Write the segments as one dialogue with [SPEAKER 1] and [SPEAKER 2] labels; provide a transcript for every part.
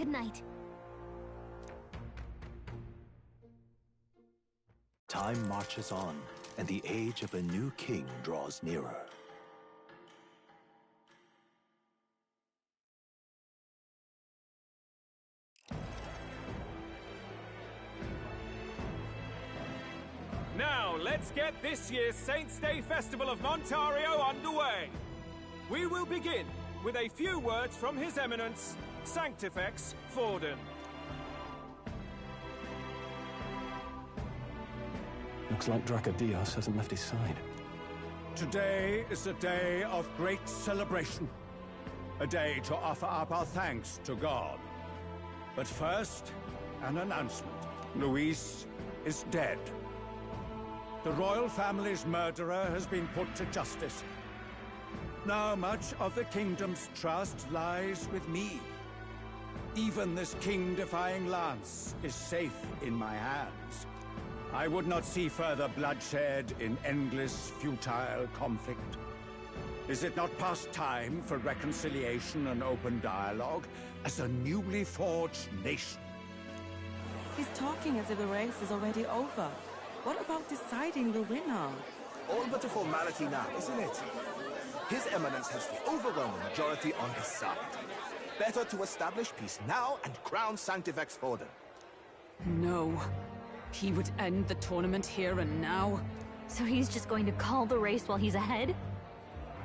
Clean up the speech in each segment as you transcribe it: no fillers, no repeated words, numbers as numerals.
[SPEAKER 1] Good night.
[SPEAKER 2] Time marches on, and the age of a new king draws nearer.
[SPEAKER 3] Now, let's get this year's Saints' Day Festival of Montario underway. We will begin with a few words from His Eminence, Sanctifex Forden.
[SPEAKER 4] Looks like Dracodios hasn't left his side.
[SPEAKER 5] Today is a day of great celebration. A day to offer up our thanks to God. But first, an announcement. Luis is dead. The royal family's murderer has been put to justice. Now much of the kingdom's trust lies with me. Even this king-defying lance is safe in my hands. I would not see further bloodshed in endless, futile conflict. Is it not past time for reconciliation and open dialogue as a newly forged nation?
[SPEAKER 6] He's talking as if the race is already over. What about deciding the winner?
[SPEAKER 7] All but a formality now, isn't it? His Eminence has the overwhelming majority on his side. Better to establish peace now and crown Sanctifex Forden.
[SPEAKER 8] No. He would end the tournament here and now.
[SPEAKER 1] So he's just going to call the race while he's ahead?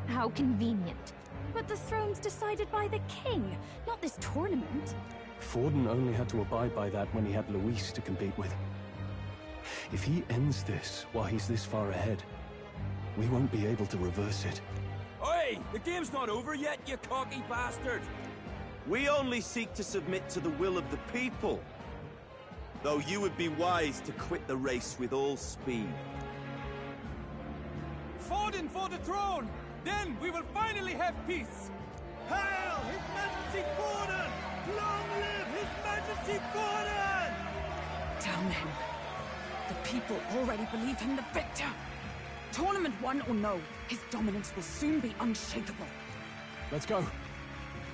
[SPEAKER 1] How convenient. But the throne's decided by the king, not this tournament.
[SPEAKER 4] Forden only had to abide by that when he had Luis to compete with. If he ends this while he's this far ahead, we won't be able to reverse it.
[SPEAKER 3] Oi! The game's not over yet, you cocky bastard!
[SPEAKER 9] We only seek to submit to the will of the people. Though you would be wise to quit the race with all speed.
[SPEAKER 3] Forden for the throne! Then we will finally have peace!
[SPEAKER 10] Hail His Majesty Forden! Long live His Majesty Forden!
[SPEAKER 8] Damn him. The people already believe him the victor. Tournament won or no, his dominance will soon be unshakable.
[SPEAKER 4] Let's go.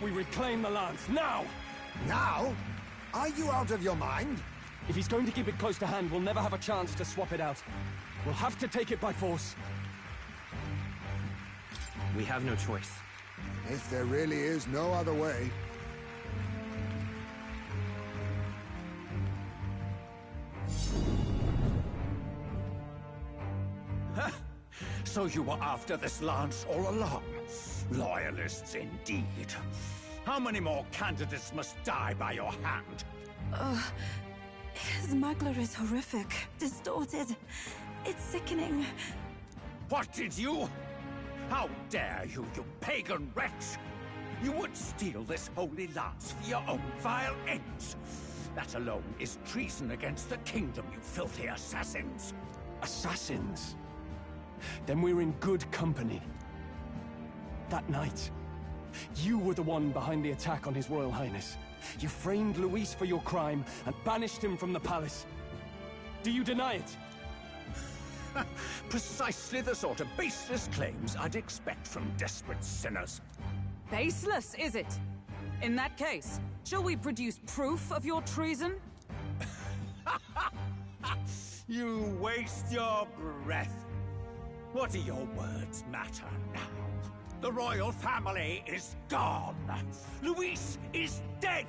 [SPEAKER 4] We reclaim the lance, now!
[SPEAKER 7] Now? Are you out of your mind?
[SPEAKER 4] If he's going to keep it close to hand, we'll never have a chance to swap it out. We'll have to take it by force.
[SPEAKER 3] We have no choice.
[SPEAKER 7] If there really is no other way.
[SPEAKER 5] So you were after this lance all along? Loyalists indeed. How many more candidates must die by your hand?
[SPEAKER 6] His muggler is horrific, distorted. It's sickening.
[SPEAKER 5] What did you? How dare you, you pagan wretch! You would steal this holy lance for your own vile ends. That alone is treason against the kingdom, you filthy assassins.
[SPEAKER 4] Assassins? Then we're in good company. That night, you were the one behind the attack on His Royal Highness. You framed Luis for your crime and banished him from the palace. Do you deny it?
[SPEAKER 5] Precisely the sort of baseless claims I'd expect from desperate sinners.
[SPEAKER 8] Baseless, is it? In that case, shall we produce proof of your treason?
[SPEAKER 5] You waste your breath. What do your words matter now? The royal family is gone. Luis is dead.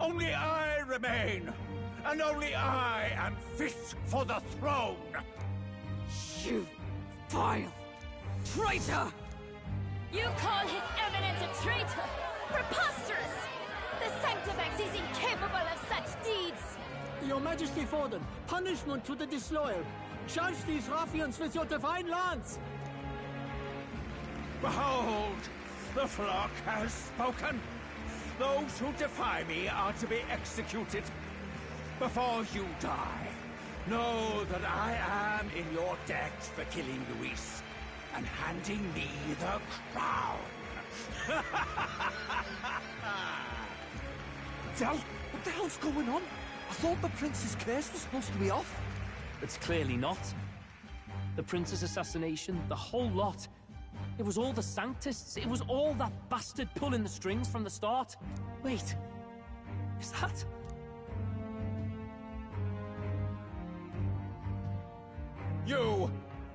[SPEAKER 5] Only I remain. And only I am fit for the throne.
[SPEAKER 8] You vile traitor!
[SPEAKER 1] You call His Eminence a traitor? Preposterous! The Sanctifex is incapable of such deeds!
[SPEAKER 10] Your Majesty Forden, punishment to the disloyal. Judge these ruffians with your divine lance!
[SPEAKER 5] Behold, the flock has spoken. Those who defy me are to be executed. Before you die, know that I am in your debt for killing Luis and handing me the crown.
[SPEAKER 10] Del, what the hell's going on? I thought the prince's curse was supposed to be off.
[SPEAKER 11] It's clearly not. The prince's assassination, the whole lot. It was all the Sanctists. It was all that bastard pulling the strings from the start.
[SPEAKER 10] Wait,
[SPEAKER 11] Is that...
[SPEAKER 5] You!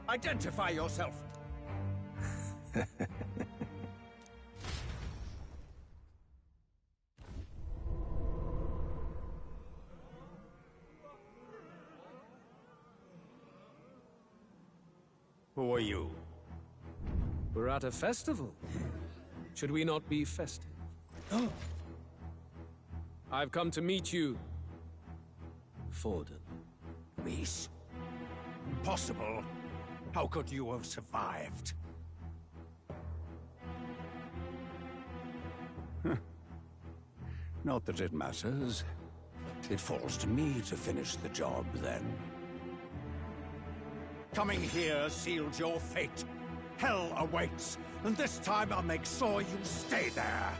[SPEAKER 5] Identify yourself! Who are you?
[SPEAKER 3] We're at a festival. Should we not be festive? Oh. I've come to meet you, Forden.
[SPEAKER 5] Reese? Impossible. How could you have survived? Not that it matters. It falls to me to finish the job, then. Coming here sealed your fate. Hell awaits, and this time I'll make sure you stay there.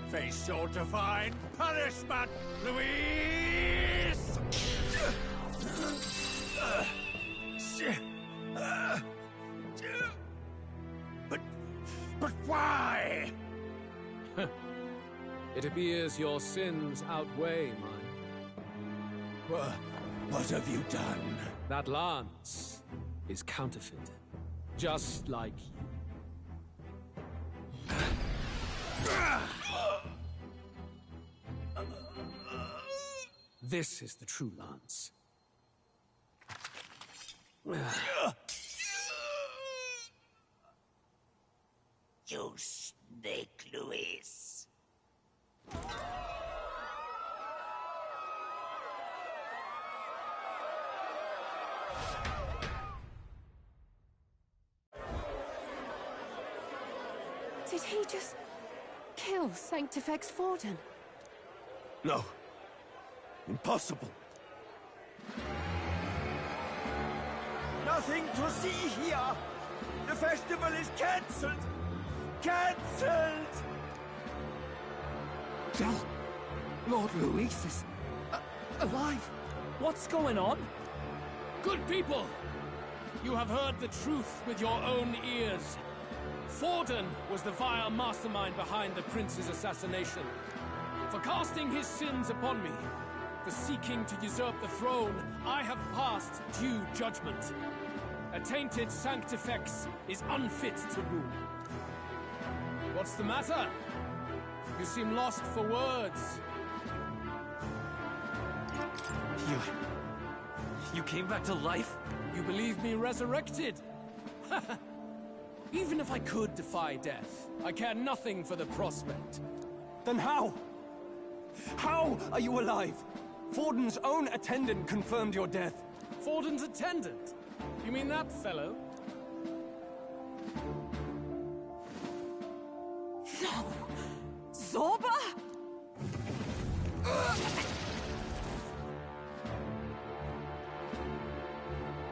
[SPEAKER 5] Face your divine punishment, Louise! But why?
[SPEAKER 3] It appears your sins outweigh mine.
[SPEAKER 5] What have you done?
[SPEAKER 3] That lance is counterfeit, just like you. This is the true lance.
[SPEAKER 5] You snake, Louise.
[SPEAKER 8] Did he just kill Sanctifex Forden?
[SPEAKER 9] No. Impossible.
[SPEAKER 7] Nothing to see here! The festival is cancelled! Cancelled!
[SPEAKER 10] Lord Luis is... alive.
[SPEAKER 11] What's going on?
[SPEAKER 3] Good people! You have heard the truth with your own ears. Forden was the vile mastermind behind the prince's assassination. For casting his sins upon me, for seeking to usurp the throne, I have passed due judgment. A tainted Sanctifex is unfit to rule. What's the matter? You seem lost for words.
[SPEAKER 11] You came back to life?
[SPEAKER 3] You believe me resurrected? Even if I could defy death, I care nothing for the prospect.
[SPEAKER 4] Then how? How are you alive? Forden's own attendant confirmed your death.
[SPEAKER 3] Forden's attendant? You mean that fellow?
[SPEAKER 8] No! Zorba?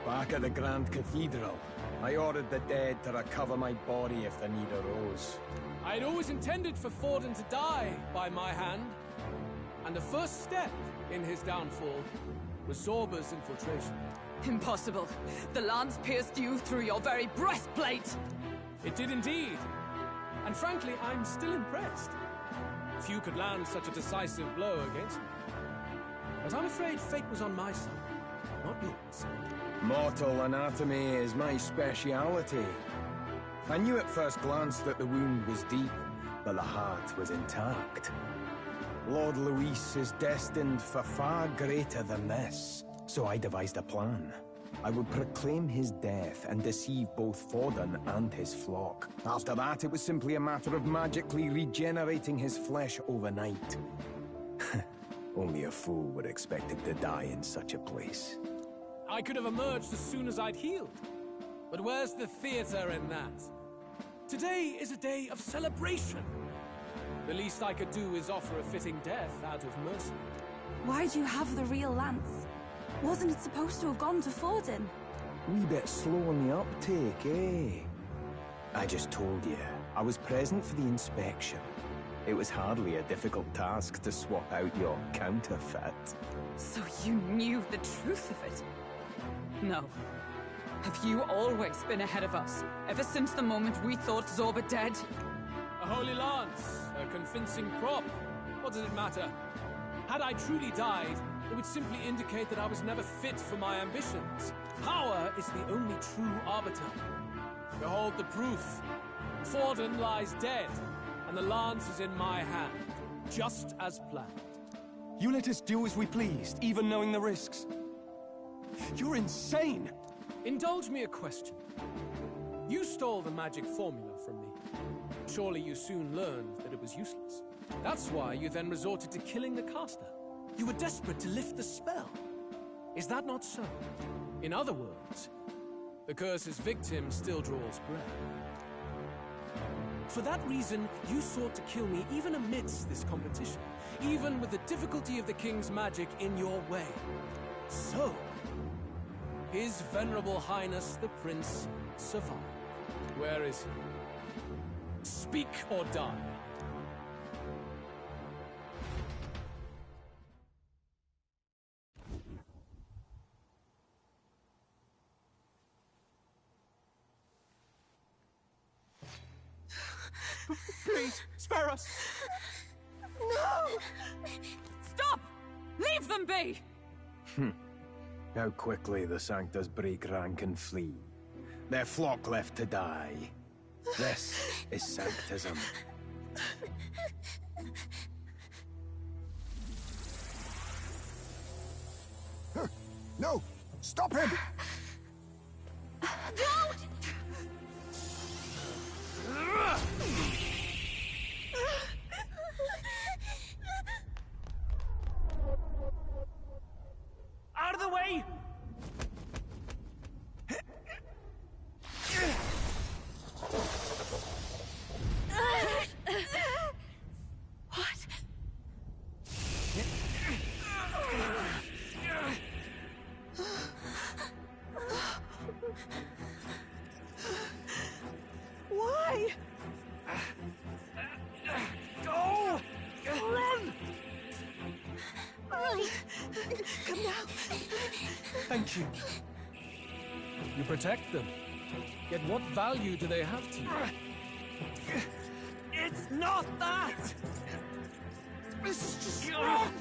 [SPEAKER 12] Back at the Grand Cathedral, I ordered the dead to recover my body if the need arose.
[SPEAKER 3] I'd always intended for Forden to die by my hand. And the first step in his downfall was Zorba's infiltration.
[SPEAKER 8] Impossible. The lance pierced you through your very breastplate!
[SPEAKER 3] It did indeed. And frankly, I'm still impressed. Few could land such a decisive blow against me. But I'm afraid fate was on my side, not yours.
[SPEAKER 12] Mortal anatomy is my speciality. I knew at first glance that the wound was deep, but the heart was intact. Lord Luis is destined for far greater than this, so I devised a plan. I would proclaim his death and deceive both Forden and his flock. After that, it was simply a matter of magically regenerating his flesh overnight. Only a fool would expect him to die in such a place.
[SPEAKER 3] I could have emerged as soon as I'd healed. But where's the theater in that? Today is a day of celebration. The least I could do is offer a fitting death out of mercy.
[SPEAKER 1] Why do you have the real lance? Wasn't it supposed to have gone to Forden?
[SPEAKER 12] Wee bit slow on the uptake, eh? I just told you, I was present for the inspection. It was hardly a difficult task to swap out your counterfeit.
[SPEAKER 8] So you knew the truth of it? No. Have you always been ahead of us? Ever since the moment we thought Zorba dead?
[SPEAKER 3] A holy lance, a convincing prop. What does it matter? Had I truly died, it would simply indicate that I was never fit for my ambitions. Power is the only true arbiter. Behold the proof. Forden lies dead, and the lance is in my hand, just as planned.
[SPEAKER 4] You let us do as we pleased, even knowing the risks. You're insane!
[SPEAKER 3] Indulge me a question. You stole the magic formula from me. Surely you soon learned that it was useless. That's why you then resorted to killing the caster. You were desperate to lift the spell. Is that not so? In other words, the curse's victim still draws breath. For that reason, you sought to kill me even amidst this competition, even with the difficulty of the king's magic in your way. So, His Venerable Highness the Prince survived. Where is he? Speak or die.
[SPEAKER 4] Please, spare us!
[SPEAKER 8] No! Stop! Leave them be!
[SPEAKER 12] How quickly the Sanctors break rank and flee. Their flock left to die. This is Sanctism.
[SPEAKER 13] No! Stop him!
[SPEAKER 8] Don't!
[SPEAKER 11] Out of the way!
[SPEAKER 8] What? Why?
[SPEAKER 11] Go! Run!
[SPEAKER 8] Come now.
[SPEAKER 3] Thank you. You protect them. Yet what value do they have to you?
[SPEAKER 11] It's not that! This is just wrong!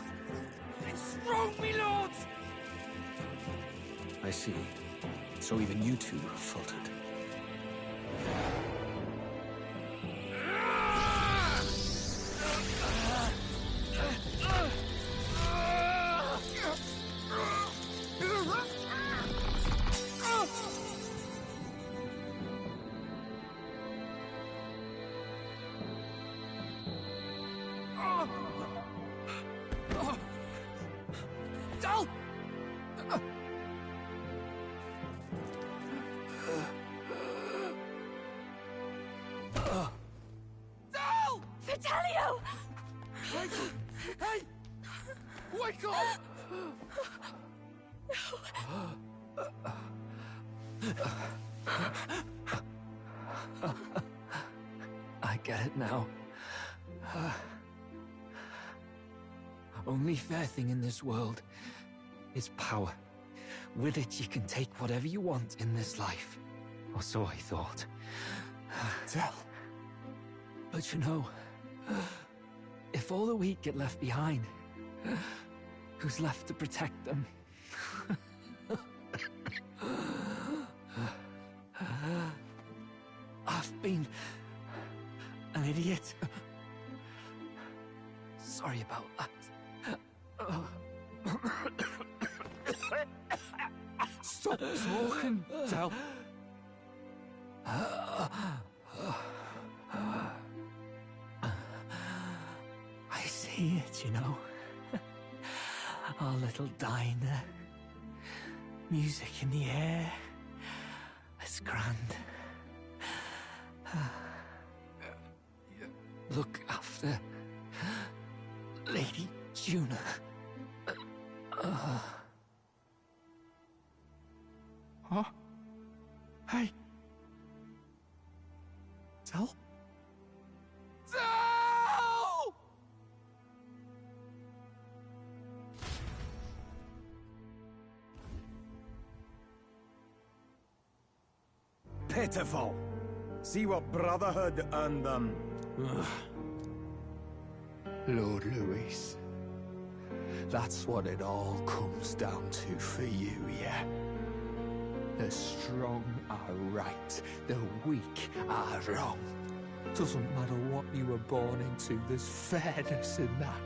[SPEAKER 11] It's wrong, me lords!
[SPEAKER 2] I see. So even you two faltered.
[SPEAKER 8] Vitelio!
[SPEAKER 11] Hey! Wake up!
[SPEAKER 14] I get it now. Only fair thing in this world is power. With it, you can take whatever you want in this life. Or so I thought.
[SPEAKER 4] Tell.
[SPEAKER 14] But you know, if all the weak get left behind, who's left to protect them? I've been an idiot. Sorry about that.
[SPEAKER 4] Stop talking, Del.
[SPEAKER 14] I see it, you know. Our little diner. Music in the air. It's grand. Look after Lady Juna.
[SPEAKER 4] Huh? Hey. Del?
[SPEAKER 11] Del!
[SPEAKER 12] Pitiful. See what Brotherhood earned them.
[SPEAKER 14] Lord Louis.
[SPEAKER 11] That's what it all comes down to for you, yeah? The strong are right, the weak are wrong. Doesn't matter what you were born into, there's fairness in that.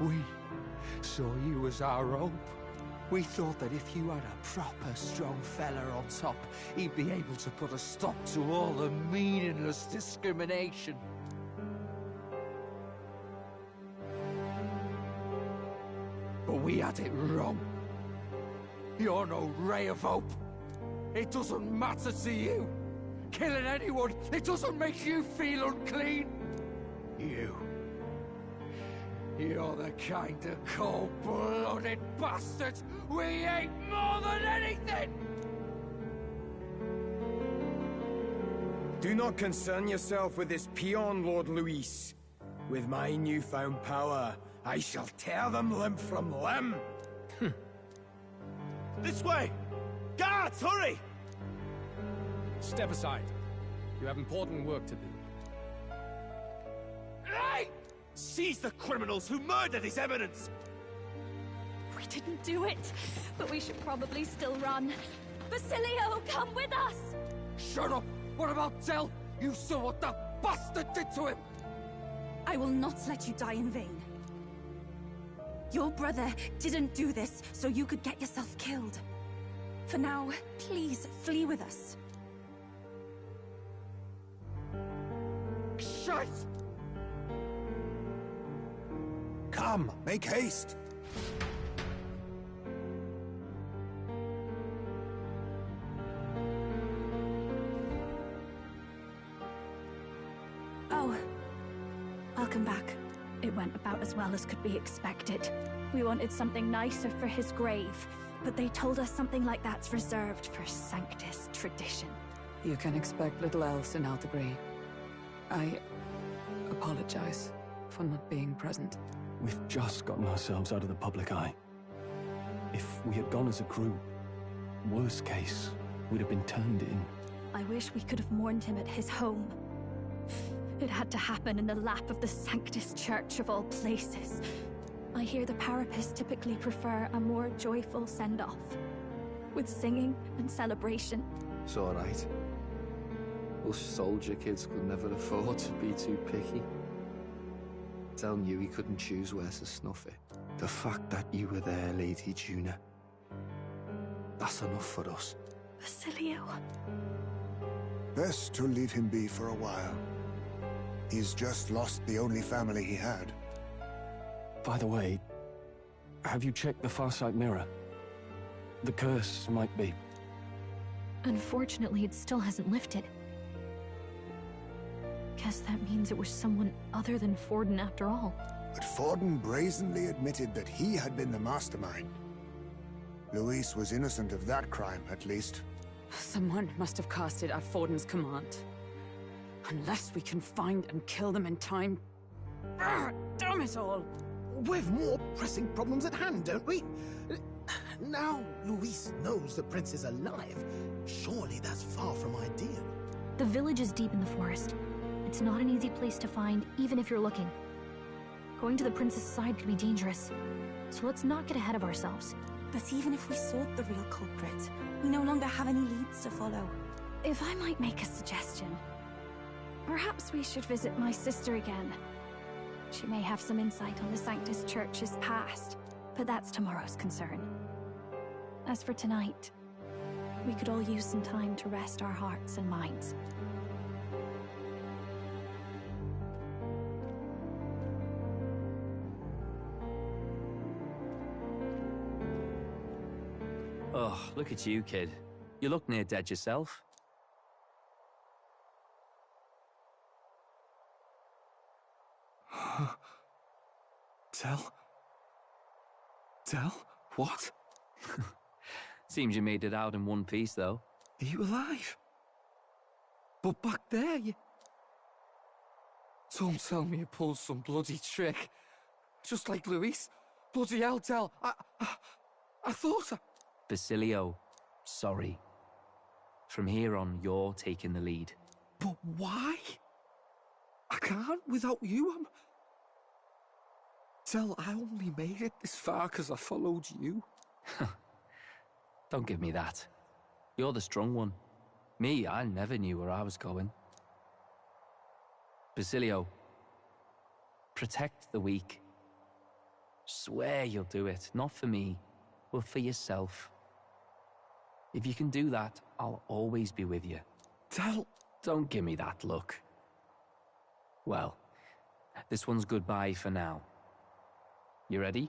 [SPEAKER 11] We saw you as our hope. We thought that if you had a proper strong fella on top, he'd be able to put a stop to all the meaningless discrimination. But we had it wrong. You're no ray of hope. It doesn't matter to you. Killing anyone, it doesn't make you feel unclean. You're the kind of cold-blooded bastards we hate more than anything!
[SPEAKER 12] Do not concern yourself with this peon, Lord Luis. With my newfound power, I shall tear them limb from limb.
[SPEAKER 9] This way! Guards, hurry!
[SPEAKER 4] Step aside. You have important work to do.
[SPEAKER 9] Hey! Seize the criminals who murdered His Eminence!
[SPEAKER 1] We didn't do it, but we should probably still run. Basilio, come with us!
[SPEAKER 11] Shut up! What about Del? You saw what that bastard did to him!
[SPEAKER 8] I will not let you die in vain. Your brother didn't do this so you could get yourself killed. For now, please flee with us.
[SPEAKER 11] Shite!
[SPEAKER 13] Come, make haste.
[SPEAKER 1] Oh, I'll come back. It went about as well as could be expected. We wanted something nicer for his grave, but they told us something like that's reserved for Sanctus tradition.
[SPEAKER 8] You can expect little else in Aldebury. I apologize for not being present.
[SPEAKER 4] We've just gotten ourselves out of the public eye. If we had gone as a group, worst case, we'd have been turned in.
[SPEAKER 1] I wish we could have mourned him at his home. It had to happen in the lap of the Sanctus Church of all places. I hear the Parapists typically prefer a more joyful send-off, with singing and celebration.
[SPEAKER 15] It's alright. Us soldier kids could never afford to be too picky. Del knew he couldn't choose where to snuff it. The fact that you were there, Lady Juna, that's enough for us.
[SPEAKER 1] Basilio.
[SPEAKER 13] Best to leave him be for a while. He's just lost the only family he had.
[SPEAKER 4] By the way, have you checked the Farsight mirror? The curse might be.
[SPEAKER 1] Unfortunately, it still hasn't lifted. Guess that means it was someone other than Forden after all.
[SPEAKER 13] But Forden brazenly admitted that he had been the mastermind. Luis was innocent of that crime, at least.
[SPEAKER 8] Someone must have cast it at Forden's command. Unless we can find and kill them in time... Damn it all!
[SPEAKER 7] We've more pressing problems at hand, don't we? Now Luis knows the prince is alive. Surely that's far from ideal.
[SPEAKER 1] The village is deep in the forest. It's not an easy place to find, even if you're looking. Going to the prince's side could be dangerous. So let's not get ahead of ourselves.
[SPEAKER 8] But even if we sought the real culprit, we no longer have any leads to follow.
[SPEAKER 1] If I might make a suggestion, perhaps we should visit my sister again. She may have some insight on the Sanctus Church's past, but that's tomorrow's concern. As for tonight, we could all use some time to rest our hearts and minds.
[SPEAKER 16] Oh, look at you, kid. You look near dead yourself.
[SPEAKER 4] Del? Del? What?
[SPEAKER 16] Seems you made it out in one piece, though.
[SPEAKER 11] Are you alive? But back there, you... Don't tell me you pulled some bloody trick. Just like Luis. Bloody hell, Del. I thought I...
[SPEAKER 16] Basilio, sorry. From here on, you're taking the lead.
[SPEAKER 11] But why? I can't without you.
[SPEAKER 15] Tell, I only made it this far because I followed you.
[SPEAKER 16] Don't give me that. You're the strong one. Me, I never knew where I was going. Basilio, protect the weak. Swear you'll do it, not for me, but for yourself. If you can do that, I'll always be with you.
[SPEAKER 15] Tell...
[SPEAKER 16] Don't give me that look. Well, this one's goodbye for now. You ready?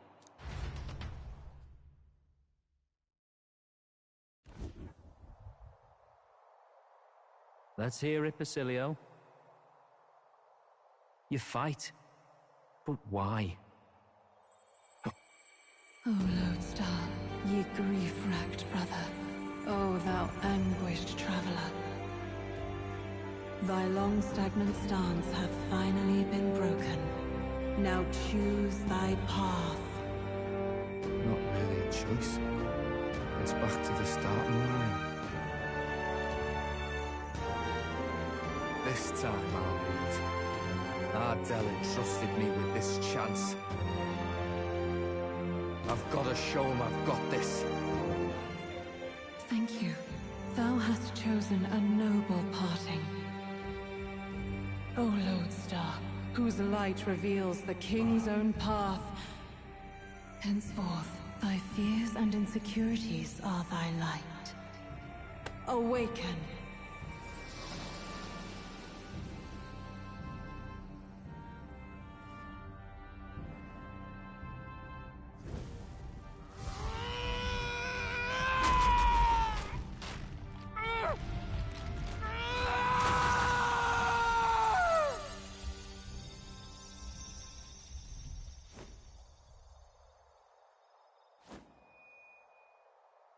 [SPEAKER 16] Let's hear it, Basilio. You fight, but why?
[SPEAKER 17] O Lodestar, ye grief-racked brother, O thou anguished traveler. Thy long stagnant stance hath finally been broken. Now choose thy path.
[SPEAKER 15] Not really a choice. It's back to the starting line. This time I'll lead. Ardell entrusted me with this chance. I've got to show him I've got this.
[SPEAKER 17] Thank you. Thou hast chosen a noble parting. O Lodestar, whose light reveals the king's own path. Henceforth, thy fears and insecurities are thy light. Awaken.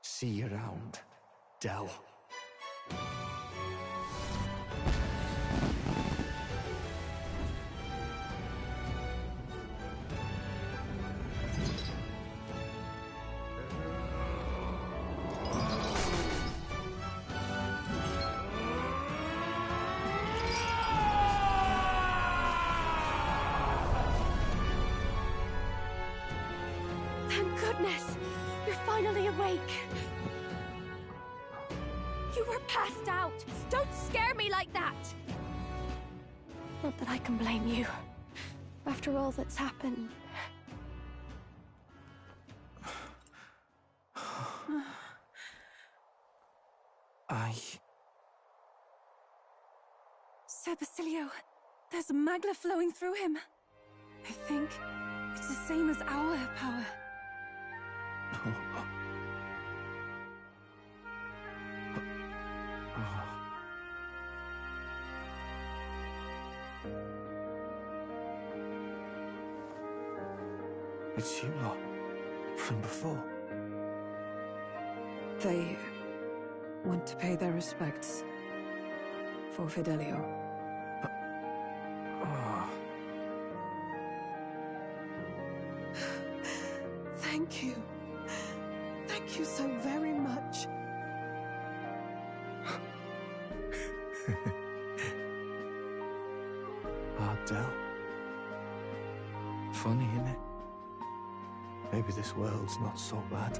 [SPEAKER 11] See you around, Dell.
[SPEAKER 1] Thank goodness! You're finally awake! You were passed out! Don't scare me like that! Not that I can blame you. After all that's happened.
[SPEAKER 8] Sir Basilio, there's magla flowing through him. I think it's the same as our power.
[SPEAKER 11] It's you lot, from before.
[SPEAKER 17] They want to pay their respects for Fidelio.
[SPEAKER 6] Thank you. Thank you so very much.
[SPEAKER 11] Ardell. Funny, innit? Maybe this world's not so bad.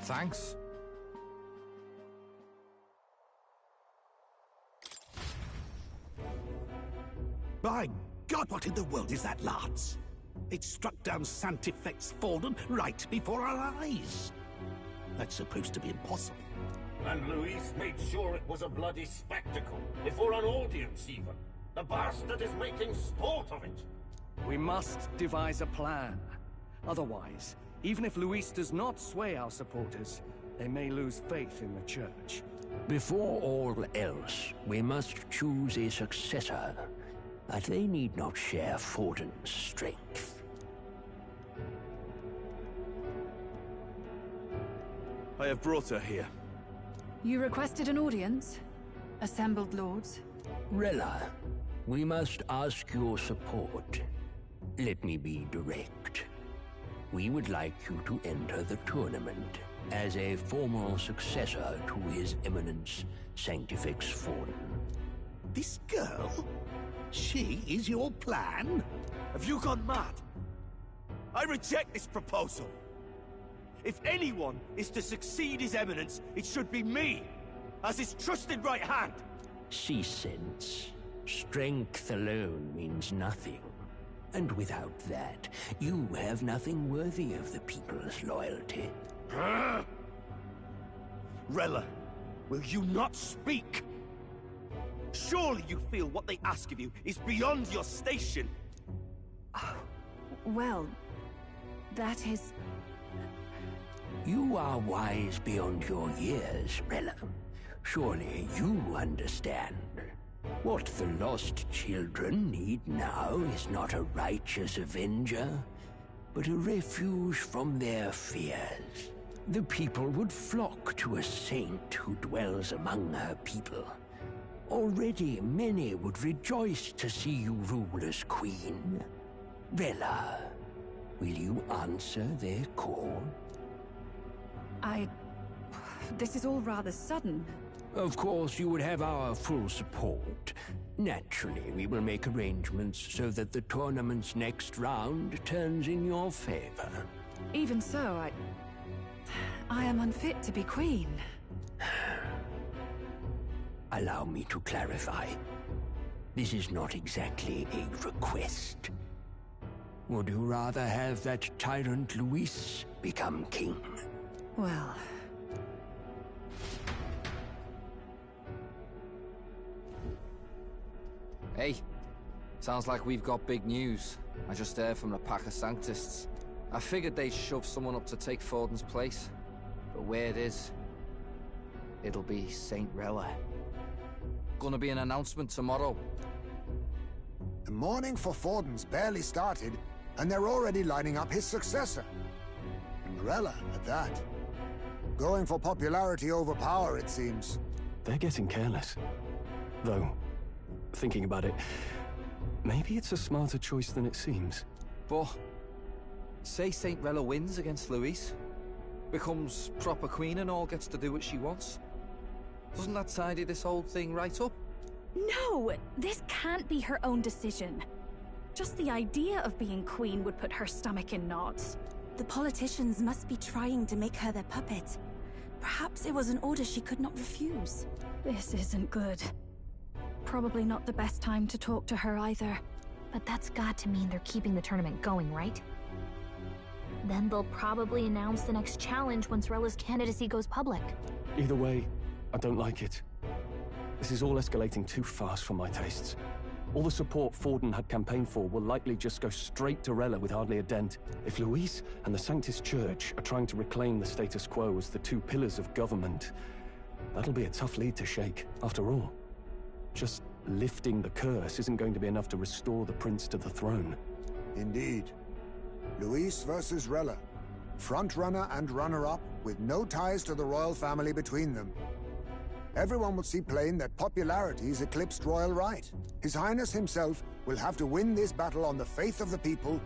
[SPEAKER 5] Thanks.
[SPEAKER 18] By God, what in the world is that, lads? It struck down Santifex Forden right before our eyes. That's supposed to be impossible.
[SPEAKER 19] And Luis made sure it was a bloody spectacle, before an audience even. The bastard is making sport of it.
[SPEAKER 4] We must devise a plan. Otherwise, even if Luis does not sway our supporters, they may lose faith in the church.
[SPEAKER 20] Before all else, we must choose a successor. But they need not share Forden's strength.
[SPEAKER 9] I have brought her here.
[SPEAKER 8] You requested an audience? Assembled lords?
[SPEAKER 20] Rella, we must ask your support. Let me be direct. We would like you to enter the tournament as a formal successor to His Eminence Sanctifex Forden.
[SPEAKER 18] This girl? She is your plan?
[SPEAKER 9] Have you gone mad? I reject this proposal. If anyone is to succeed His Eminence, it should be me, as his trusted right hand.
[SPEAKER 20] See sense. Strength alone means nothing. And without that, you have nothing worthy of the people's loyalty.
[SPEAKER 9] Rella, will you not speak? Surely you feel what they ask of you is beyond your station.
[SPEAKER 1] Well, that is...
[SPEAKER 20] You are wise beyond your years, Rella. Surely you understand. What the lost children need now is not a righteous avenger, but a refuge from their fears. The people would flock to a saint who dwells among her people. Already many would rejoice to see you rule as queen. Rella, will you answer their call?
[SPEAKER 1] This is all rather sudden.
[SPEAKER 20] Of course, you would have our full support. Naturally, we will make arrangements so that the tournament's next round turns in your favor.
[SPEAKER 1] Even so, I am unfit to be queen.
[SPEAKER 20] Allow me to clarify. This is not exactly a request. Would you rather have that tyrant Luis become king?
[SPEAKER 1] Well...
[SPEAKER 15] Hey, sounds like we've got big news. I just heard from the pack of Sanctists. I figured they'd shove someone up to take Forden's place. But where it is, it'll be Saint Rella. Gonna be an announcement tomorrow.
[SPEAKER 13] The mourning for Forden's barely started, and they're already lining up his successor. And Rella, at that. Going for popularity over power, it seems.
[SPEAKER 4] They're getting careless. Though, thinking about it, maybe it's a smarter choice than it seems.
[SPEAKER 15] But, say Saint Rella wins against Luis, becomes proper queen and all gets to do what she wants. Doesn't that tidy this whole thing right up?
[SPEAKER 1] No! This can't be her own decision. Just the idea of being queen would put her stomach in knots.
[SPEAKER 8] The politicians must be trying to make her their puppet. Perhaps it was an order she could not refuse.
[SPEAKER 1] This isn't good. Probably not the best time to talk to her either.
[SPEAKER 21] But that's got to mean they're keeping the tournament going, right? Then they'll probably announce the next challenge once Rella's candidacy goes public.
[SPEAKER 4] Either way, I don't like it. This is all escalating too fast for my tastes. All the support Forden had campaigned for will likely just go straight to Rella with hardly a dent. If Luis and the Sanctus Church are trying to reclaim the status quo as the two pillars of government, that'll be a tough lead to shake, after all. Just lifting the curse isn't going to be enough to restore the prince to the throne.
[SPEAKER 13] Indeed. Luis versus Rella. Frontrunner and runner-up, with no ties to the royal family between them. Everyone will see plain that popularity's eclipsed royal right. His Highness himself will have to win this battle on the faith of the people,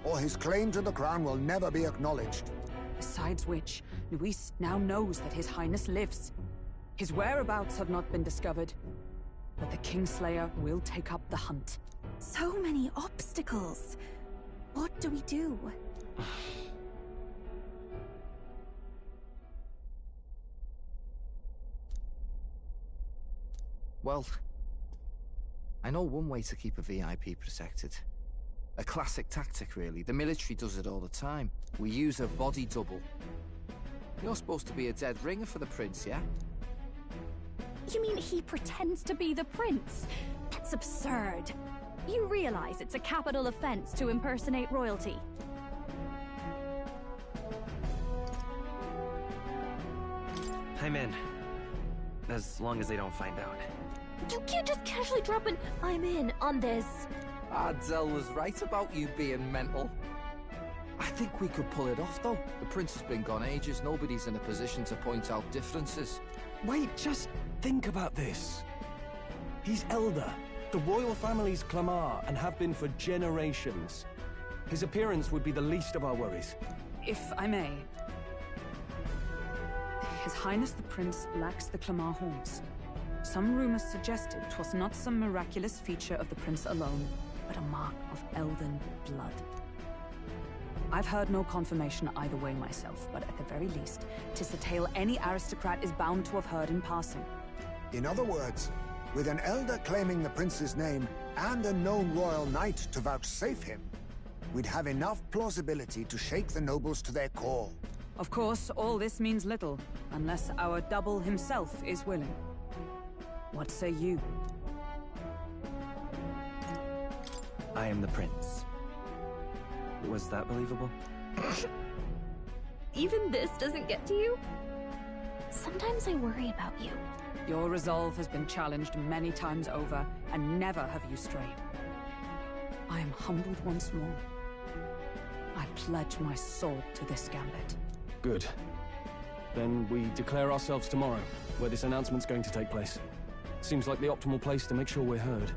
[SPEAKER 13] or his claim to the crown will never be acknowledged.
[SPEAKER 22] Besides which, Luis now knows that His Highness lives. His whereabouts have not been discovered, but the Kingslayer will take up the hunt.
[SPEAKER 8] So many obstacles. What do we do?
[SPEAKER 15] Well, I know one way to keep a VIP protected. A classic tactic, really. The military does it all the time. We use a body double. You're supposed to be a dead ringer for the prince, yeah?
[SPEAKER 1] You mean he pretends to be the prince? That's absurd. You realize it's a capital offense to impersonate royalty.
[SPEAKER 23] I'm in. As long as they don't find out.
[SPEAKER 21] You can't just casually drop an "I'm in" on this.
[SPEAKER 15] Ardell was right about you being mental. I think we could pull it off, though. The prince has been gone ages. Nobody's in a position to point out differences.
[SPEAKER 4] Wait, just think about this. He's elder. The royal family's Clamar, and have been for generations. His appearance would be the least of our worries.
[SPEAKER 22] If I may. His Highness the Prince lacks the Clamar horns. Some rumors suggested 'twas not some miraculous feature of the prince alone, but a mark of elven blood. I've heard no confirmation either way myself, but at the very least, 'tis a tale any aristocrat is bound to have heard in passing.
[SPEAKER 13] In other words, with an elder claiming the prince's name and a known royal knight to vouchsafe him, we'd have enough plausibility to shake the nobles to their core.
[SPEAKER 22] Of course, all this means little, unless our double himself is willing. What say you?
[SPEAKER 23] I am the prince. Was that believable?
[SPEAKER 21] Even this doesn't get to you? Sometimes I worry about you.
[SPEAKER 22] Your resolve has been challenged many times over, and never have you strayed. I am humbled once more. I pledge my soul to this gambit.
[SPEAKER 4] Good. Then we declare ourselves tomorrow, where this announcement's going to take place. Seems like the optimal place to make sure we're heard.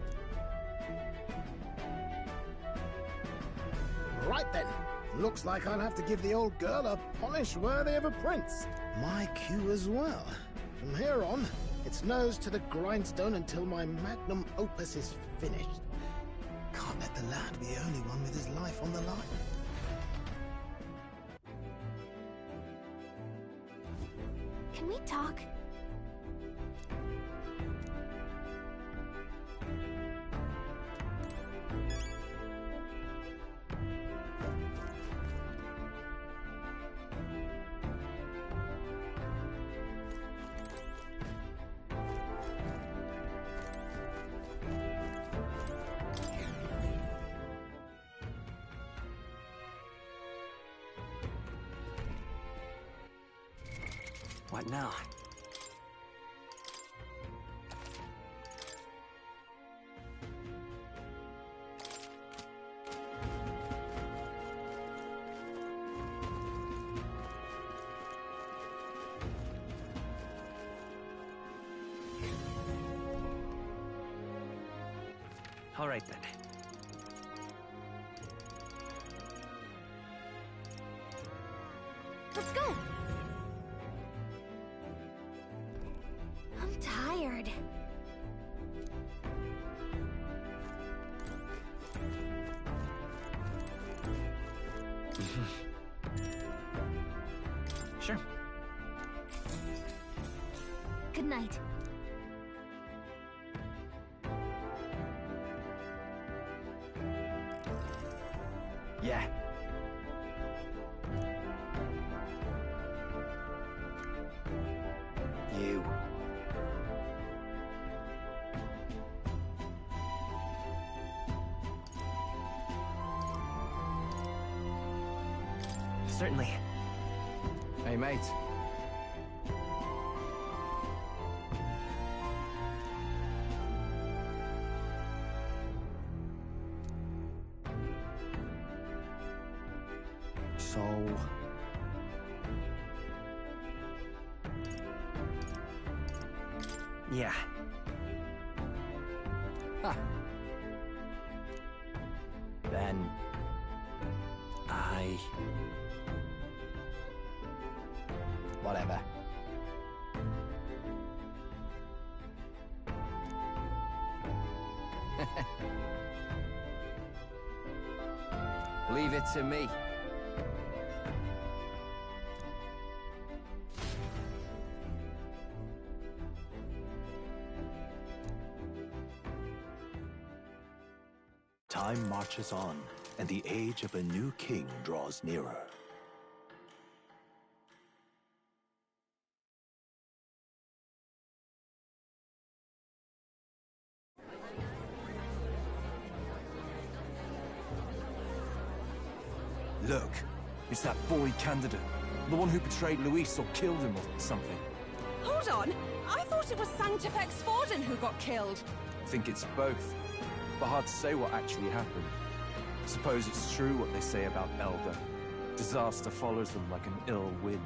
[SPEAKER 2] Right then. Looks like I'll have to give the old girl a polish worthy of a prince. My cue as well. From here on, it's nose to the grindstone until my magnum opus is finished. Can't let the lad be the only one with his life on the line.
[SPEAKER 21] Can we talk?
[SPEAKER 23] What now? All right then.
[SPEAKER 21] Let's go! I'm tired.
[SPEAKER 23] Sure.
[SPEAKER 21] Good night.
[SPEAKER 23] Yeah. You. Certainly.
[SPEAKER 12] Hey, mate. So...
[SPEAKER 23] Yeah.
[SPEAKER 12] Ha.
[SPEAKER 23] Then... I...
[SPEAKER 12] Whatever. Leave it to me.
[SPEAKER 7] Time marches on, and the age of a new king draws nearer.
[SPEAKER 4] Look, it's that boy candidate. The one who betrayed Luis or killed him or something.
[SPEAKER 22] Hold on! I thought it was Sanctifex Forden who got killed!
[SPEAKER 4] I think it's both. But hard to say what actually happened. Suppose it's true what they say about Elder. Disaster follows them like an ill wind.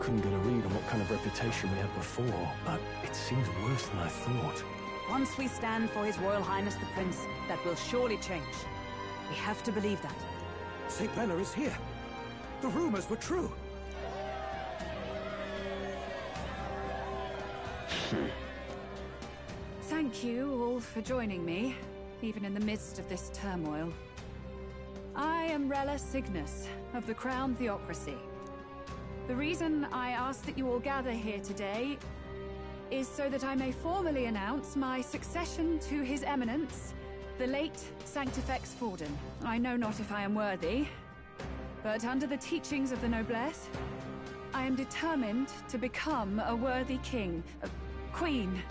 [SPEAKER 4] Couldn't get a read on what kind of reputation we had before, but it seems worse than I thought.
[SPEAKER 22] Once we stand for His Royal Highness the Prince, that will surely change. We have to believe that.
[SPEAKER 18] St. Bella is here. The rumors were true.
[SPEAKER 22] thank you all for joining me, even in the midst of this turmoil. I am Rella Cygnus, of the Crown Theocracy. The reason I ask that you all gather here today is so that I may formally announce my succession to His Eminence, the late Sanctifex Forden. I know not if I am worthy, but under the teachings of the noblesse, I am determined to become a worthy king, queen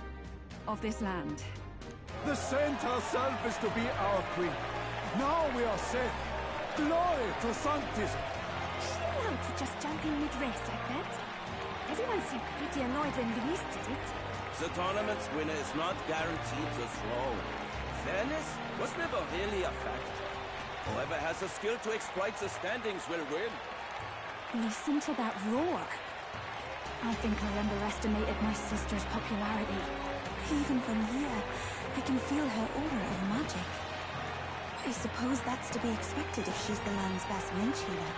[SPEAKER 22] of this land.
[SPEAKER 5] The saint herself is to be our queen. Now we are safe. Glory to Sanctism.
[SPEAKER 3] Is she allowed to just jump in mid-race like that? Everyone seemed pretty annoyed when Luis did it.
[SPEAKER 9] The tournament's winner is not guaranteed the throne. Fairness was never really a fact. Whoever has the skill to exploit the standings will win.
[SPEAKER 1] Listen to that roar. I think I underestimated my sister's popularity.
[SPEAKER 8] Even from here, I can feel her aura of magic. I suppose that's to be expected if she's the land's best mage healer.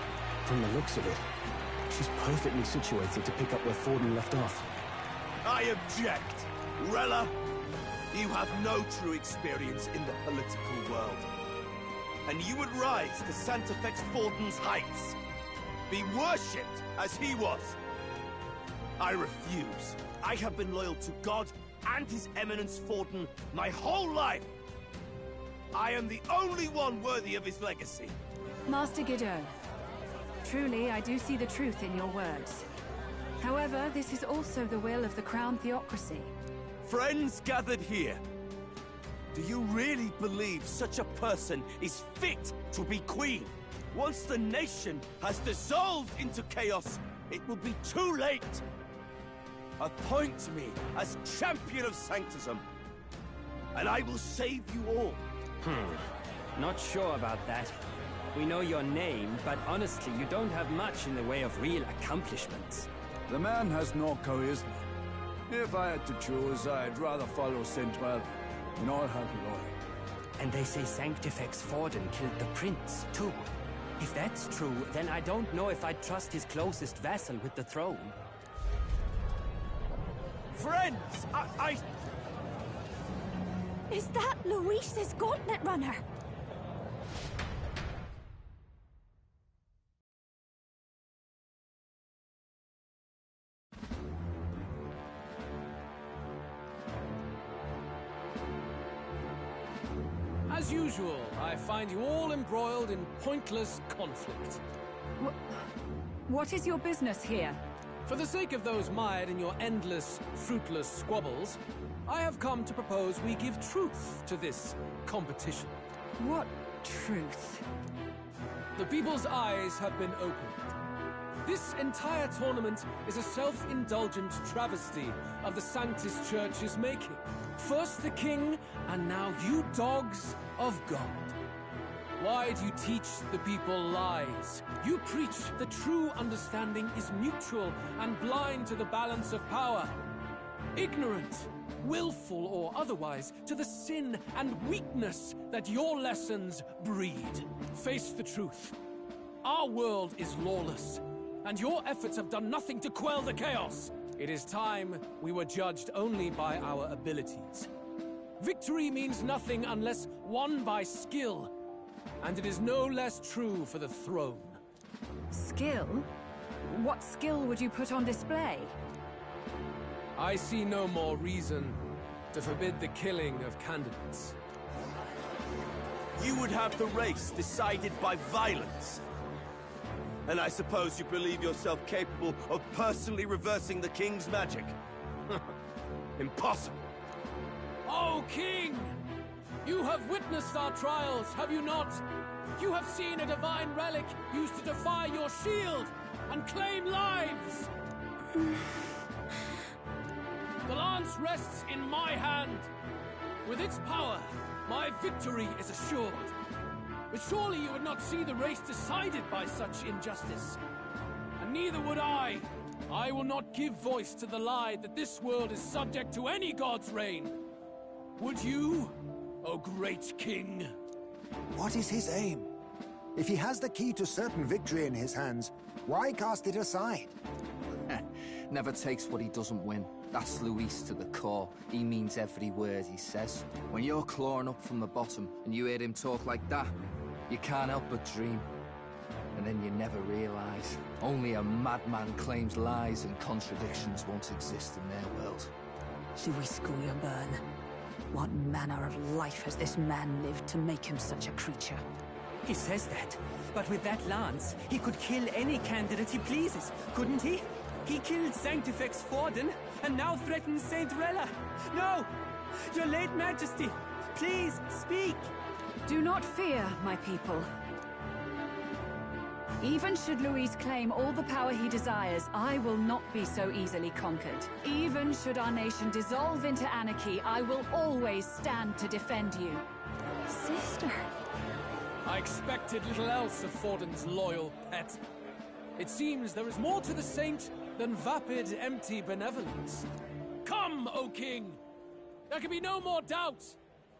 [SPEAKER 4] From the looks of it, she's perfectly situated to pick up where Forden left off.
[SPEAKER 9] I object! Rella, you have no true experience in the political world. And you would rise to Sanctifex Forden's heights. Be worshipped as he was. I refuse. I have been loyal to God and His Eminence Forden my whole life. I am the only one worthy of his legacy.
[SPEAKER 22] Master Guido, truly I do see the truth in your words. However, this is also the will of the Crown Theocracy.
[SPEAKER 9] Friends gathered here, do you really believe such a person is fit to be queen? Once the nation has dissolved into chaos, it will be too late. Appoint me as champion of Sanctism, and I will save you all.
[SPEAKER 23] Not sure about that. We know your name, but honestly, you don't have much in the way of real accomplishments.
[SPEAKER 5] The man has no charisma. If I had to choose, I'd rather follow Saint Rella in all her glory.
[SPEAKER 23] And they say Sanctifex Forden killed the prince, too. If that's true, then I don't know if I'd trust his closest vassal with the throne.
[SPEAKER 9] Friends, I...
[SPEAKER 1] Is that Luis's gauntlet runner?
[SPEAKER 10] As usual, I find you all embroiled in pointless conflict.
[SPEAKER 22] What is your business here?
[SPEAKER 10] For the sake of those mired in your endless, fruitless squabbles, I have come to propose we give truth to this competition.
[SPEAKER 22] What truth?
[SPEAKER 10] The people's eyes have been opened. This entire tournament is a self-indulgent travesty of the Sanctus Church's making. First the king, and now you dogs of God. Why do you teach the people lies? You preach the true understanding is mutual and blind to the balance of power. Ignorant, willful or otherwise, to the sin and weakness that your lessons breed. Face the truth. Our world is lawless, and your efforts have done nothing to quell the chaos. It is time we were judged only by our abilities. Victory means nothing unless won by skill, and it is no less true for the throne.
[SPEAKER 22] Skill? What skill would you put on display?
[SPEAKER 10] I see no more reason to forbid the killing of candidates.
[SPEAKER 9] You would have the race decided by violence. And I suppose you believe yourself capable of personally reversing the king's magic? Impossible.
[SPEAKER 10] Oh, King! You have witnessed our trials, have you not? You have seen a divine relic used to defy your shield and claim lives! The lance rests in my hand. With its power, my victory is assured. But surely you would not see the race decided by such injustice. And neither would I. I will not give voice to the lie that this world is subject to any god's reign. Would you, O great king?
[SPEAKER 13] What is his aim? If he has the key to certain victory in his hands, why cast it aside?
[SPEAKER 15] Never takes what he doesn't win. That's Luis to the core. He means every word he says. When you're clawing up from the bottom and you hear him talk like that, you can't help but dream. And then you never realize. Only a madman claims lies and contradictions won't exist in their world.
[SPEAKER 22] Luis Guyonburn. What manner of life has this man lived to make him such a creature?
[SPEAKER 23] He says that, but with that lance, he could kill any candidate he pleases, couldn't he? He killed Sanctifex Forden, and now threatens Saint Rella. No! Your late Majesty, please, speak!
[SPEAKER 1] Do not fear, my people. Even should Luis claim all the power he desires, I will not be so easily conquered. Even should our nation dissolve into anarchy, I will always stand to defend you. Sister.
[SPEAKER 10] I expected little else of Forden's loyal pet. It seems there is more to the saint than vapid, empty benevolence. Come, O King! There can be no more doubt.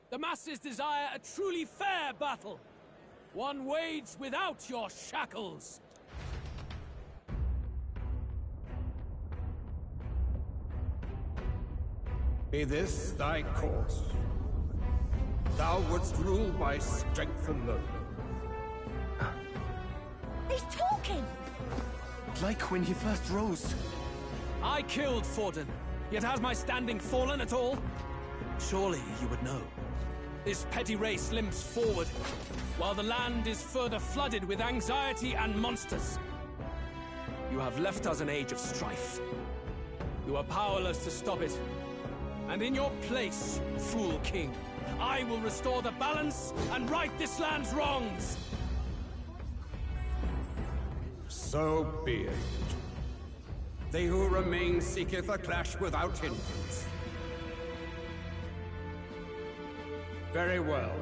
[SPEAKER 10] The masses desire a truly fair battle. One waged without your shackles.
[SPEAKER 5] Be this thy course. Thou wouldst rule by strength alone.
[SPEAKER 3] He's talking!
[SPEAKER 4] Like when he first rose.
[SPEAKER 10] I killed Forden, yet has my standing fallen at all? Surely you would know. This petty race limps forward, while the land is further flooded with anxiety and monsters. You have left us an age of strife. You are powerless to stop it. And in your place, fool king, I will restore the balance and right this land's wrongs!
[SPEAKER 5] So be it. They who remain seeketh a clash without hindrance. Very well.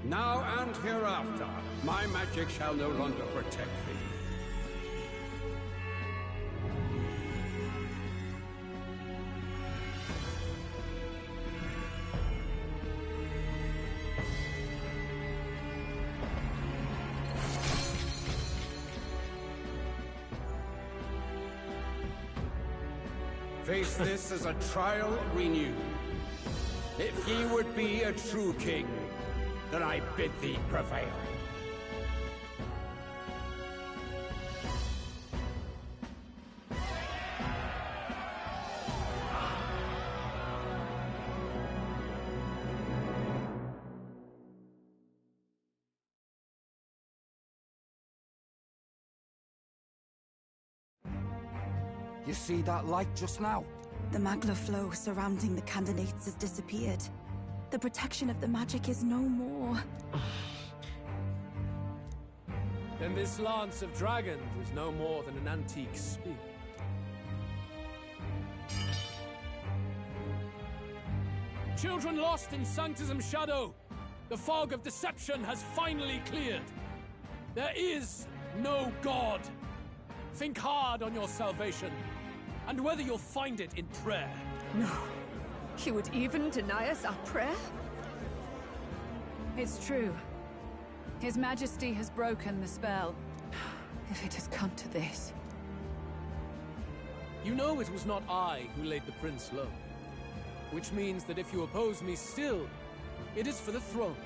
[SPEAKER 5] Now and hereafter, my magic shall no longer protect thee. Face this as a trial renewed. If ye would be a true king, then I bid thee prevail.
[SPEAKER 15] You see that light just now?
[SPEAKER 8] The magla flow surrounding the candidates has disappeared. The protection of the magic is no more.
[SPEAKER 10] Then this lance of dragons is no more than an antique spear. Children lost in Sanctism's shadow! The fog of deception has finally cleared! There is no God! Think hard on your salvation, and whether you'll find it in prayer.
[SPEAKER 1] No. He would even deny us our prayer? It's true. His Majesty has broken the spell. If it has come to this.
[SPEAKER 10] You know it was not I who laid the prince low. Which means that if you oppose me still, it is for the throne,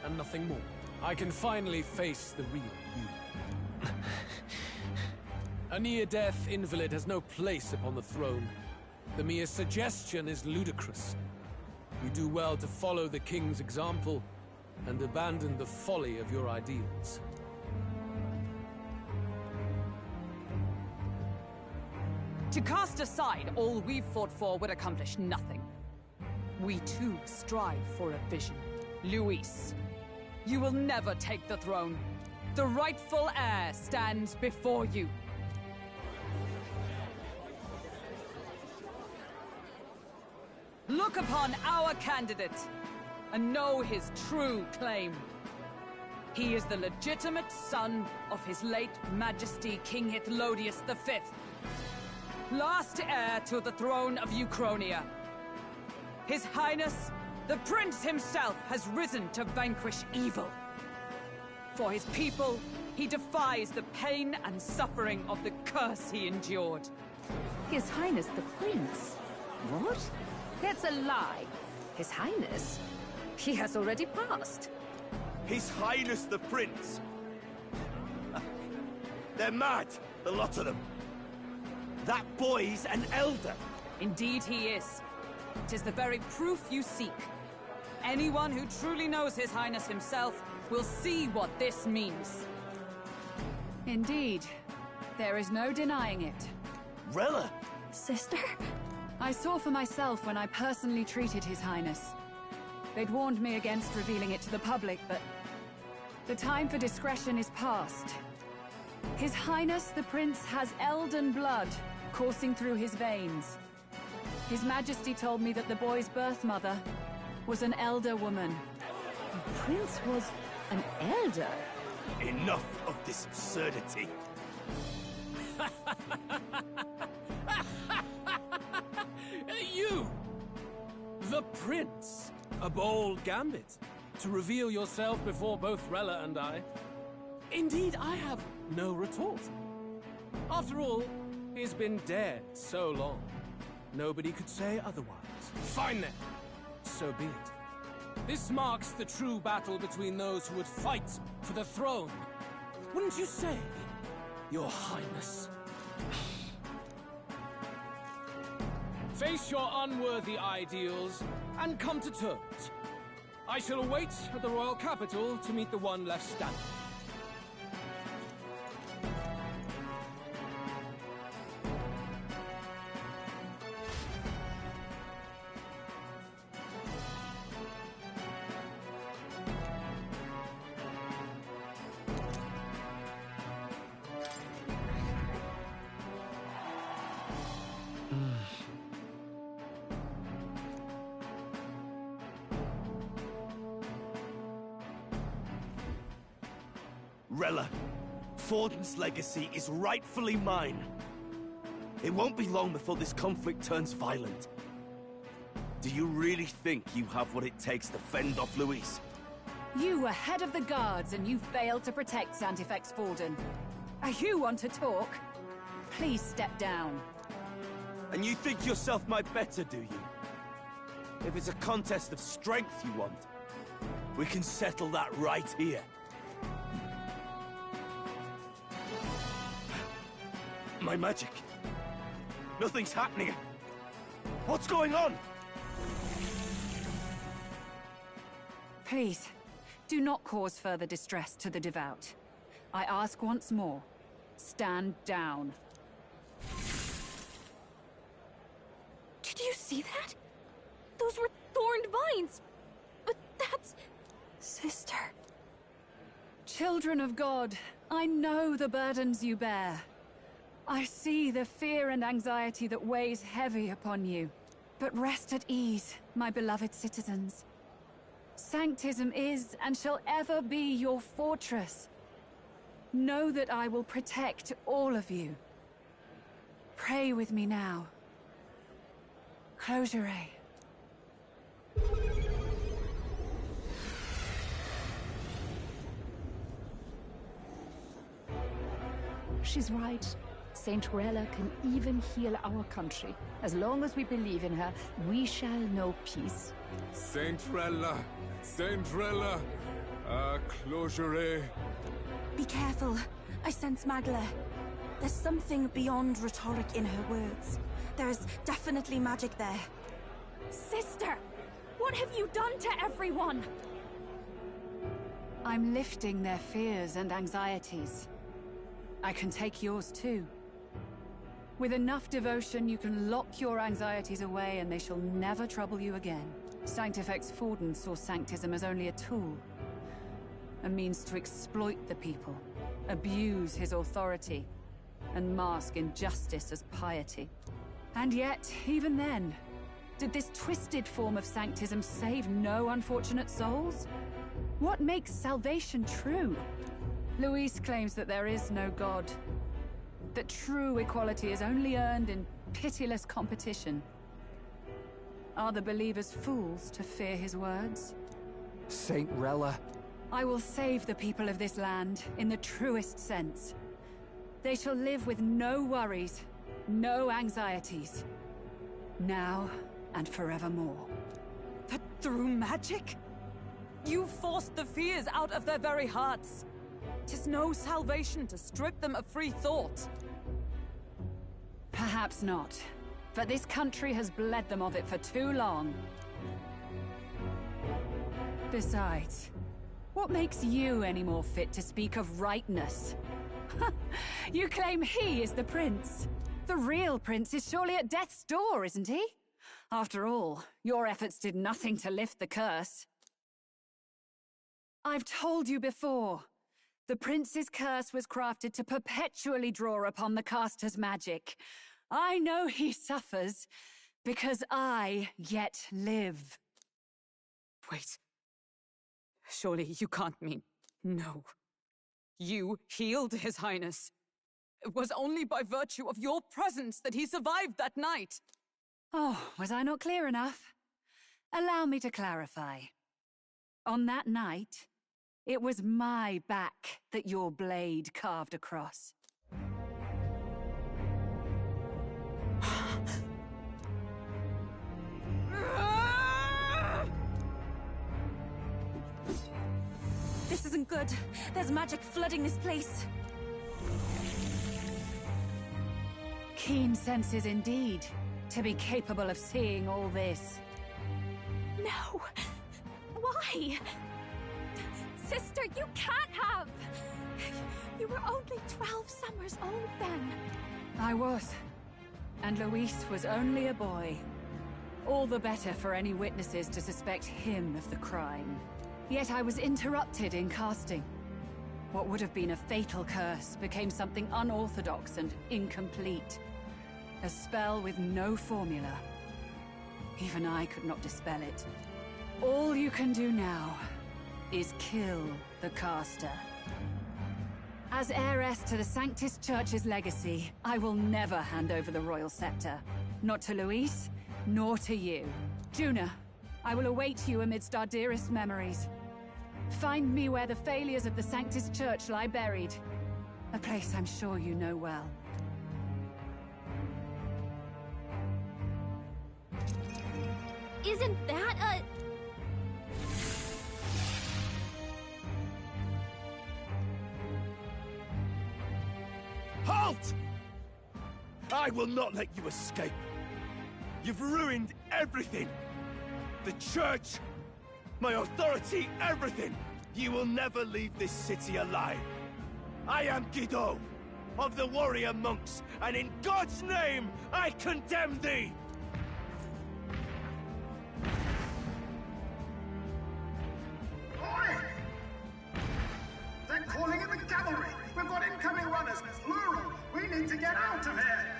[SPEAKER 10] and nothing more. I can finally face the real you. A near-death invalid has no place upon the throne. The mere suggestion is ludicrous. You do well to follow the king's example and abandon the folly of your ideals.
[SPEAKER 22] To cast aside all we've fought for would accomplish nothing. We too strive for a vision. Luis, you will never take the throne. The rightful heir stands before you. Look upon our candidate and know his true claim. He is the legitimate son of his late Majesty King Hithlodius V, last heir to the throne of Uchronia. His Highness, the Prince himself, has risen to vanquish evil. For his people
[SPEAKER 14] He defies the pain and suffering of the curse he endured.
[SPEAKER 22] His Highness the Prince? What? That's a lie. His Highness? He has already passed.
[SPEAKER 9] His Highness the Prince! They're mad, the lot of them. That boy's an elder.
[SPEAKER 14] Indeed he is. 'Tis the very proof you seek. Anyone who truly knows His Highness himself will see what this means.
[SPEAKER 22] Indeed. There is no denying it.
[SPEAKER 9] Rella!
[SPEAKER 1] Sister?
[SPEAKER 22] I saw for myself when I personally treated His Highness. They'd warned me against revealing it to the public, but the time for discretion is past. His Highness the Prince has Elden blood coursing through his veins. His Majesty told me that the boy's birth mother was an elder woman. The Prince was an elder?
[SPEAKER 9] Enough of this absurdity.
[SPEAKER 10] You! The Prince! A bold gambit. To reveal yourself before both Rella and I. Indeed, I have no retort. After all, he's been dead so long. Nobody could say otherwise. Fine then. So be it. This marks the true battle between those who would fight for the throne. Wouldn't you say, Your Highness? Face your unworthy ideals and come to terms. I shall await at the royal capital to meet the one left standing.
[SPEAKER 9] Rella, Forden's legacy is rightfully mine. It won't be long before this conflict turns violent. Do you really think you have what it takes to fend off Luis?
[SPEAKER 22] You were head of the guards and you failed to protect Santifex Forden. You want to talk? Please step down.
[SPEAKER 9] And you think yourself my better, do you? If it's a contest of strength you want, we can settle that right here. My magic. Nothing's happening. What's going on?
[SPEAKER 22] Please, do not cause further distress to the devout. I ask once more, stand down.
[SPEAKER 1] Did you see that? Those were thorned vines. But that's... Sister.
[SPEAKER 22] Children of God, I know the burdens you bear. I see the fear and anxiety that weighs heavy upon you. But rest at ease, my beloved citizens. Sanctism is and shall ever be your fortress. Know that I will protect all of you. Pray with me now. Close your eyes.
[SPEAKER 16] She's right. Saint Rella can even heal our country. As long as we believe in her, we shall know peace.
[SPEAKER 17] Saint Rella! Saint Rella! Closure.
[SPEAKER 8] Be careful. I sense Magla. There's something beyond rhetoric in her words. There's definitely magic there.
[SPEAKER 1] Sister! What have you done to everyone?
[SPEAKER 22] I'm lifting their fears and anxieties. I can take yours too. With enough devotion, you can lock your anxieties away and they shall never trouble you again. Sanctifex Forden saw Sanctism as only a tool. A means to exploit the people, abuse his authority, and mask injustice as piety. And yet, even then, did this twisted form of Sanctism save no unfortunate souls? What makes salvation true? Luis claims that there is no God. That true equality is only earned in pitiless competition. Are the believers fools to fear his words?
[SPEAKER 11] Saint Rella,
[SPEAKER 14] I will save the people of this land in the truest sense. They shall live with no worries, no anxieties. Now and forevermore.
[SPEAKER 22] But through magic? You forced the fears out of their very hearts. 'Tis no salvation to strip them of free thought.
[SPEAKER 14] Perhaps not. But this country has bled them of it for too long. Besides, what makes you any more fit to speak of rightness? You claim he is the prince. The real prince is surely at death's door, isn't he? After all, your efforts did nothing to lift the curse. I've told you before. The prince's curse was crafted to perpetually draw upon the caster's magic. I know he suffers, because I yet live.
[SPEAKER 22] Wait. Surely you can't mean... No. You healed His Highness. It was only by virtue of your presence that he survived that night.
[SPEAKER 14] Oh, was I not clear enough? Allow me to clarify. On that night, it was my back that your blade carved across.
[SPEAKER 8] This isn't good. There's magic flooding this place.
[SPEAKER 14] Keen senses indeed, to be capable of seeing all this.
[SPEAKER 3] No! Why? Sister, you can't have! You were only 12 summers old then.
[SPEAKER 14] I was. And Luis was only a boy. All the better for any witnesses to suspect him of the crime. Yet I was interrupted in casting. What would have been a fatal curse became something unorthodox and incomplete. A spell with no formula. Even I could not dispel it. All you can do now is kill the caster. As heiress to the Sanctus Church's legacy, I will never hand over the royal scepter. Not to Luis, nor to you. Juna, I will await you amidst our dearest memories. Find me where the failures of the Sanctus Church lie buried. A place I'm sure you know well.
[SPEAKER 3] Isn't that a...
[SPEAKER 9] Halt! I will not let you escape. You've ruined everything. The church, my authority, everything. You will never leave this city alive. I am Guido, of the warrior monks, and in God's name, I condemn thee!
[SPEAKER 2] Oi! They're calling in the cavalry! We've got incoming runners, plural! We need to get out of here!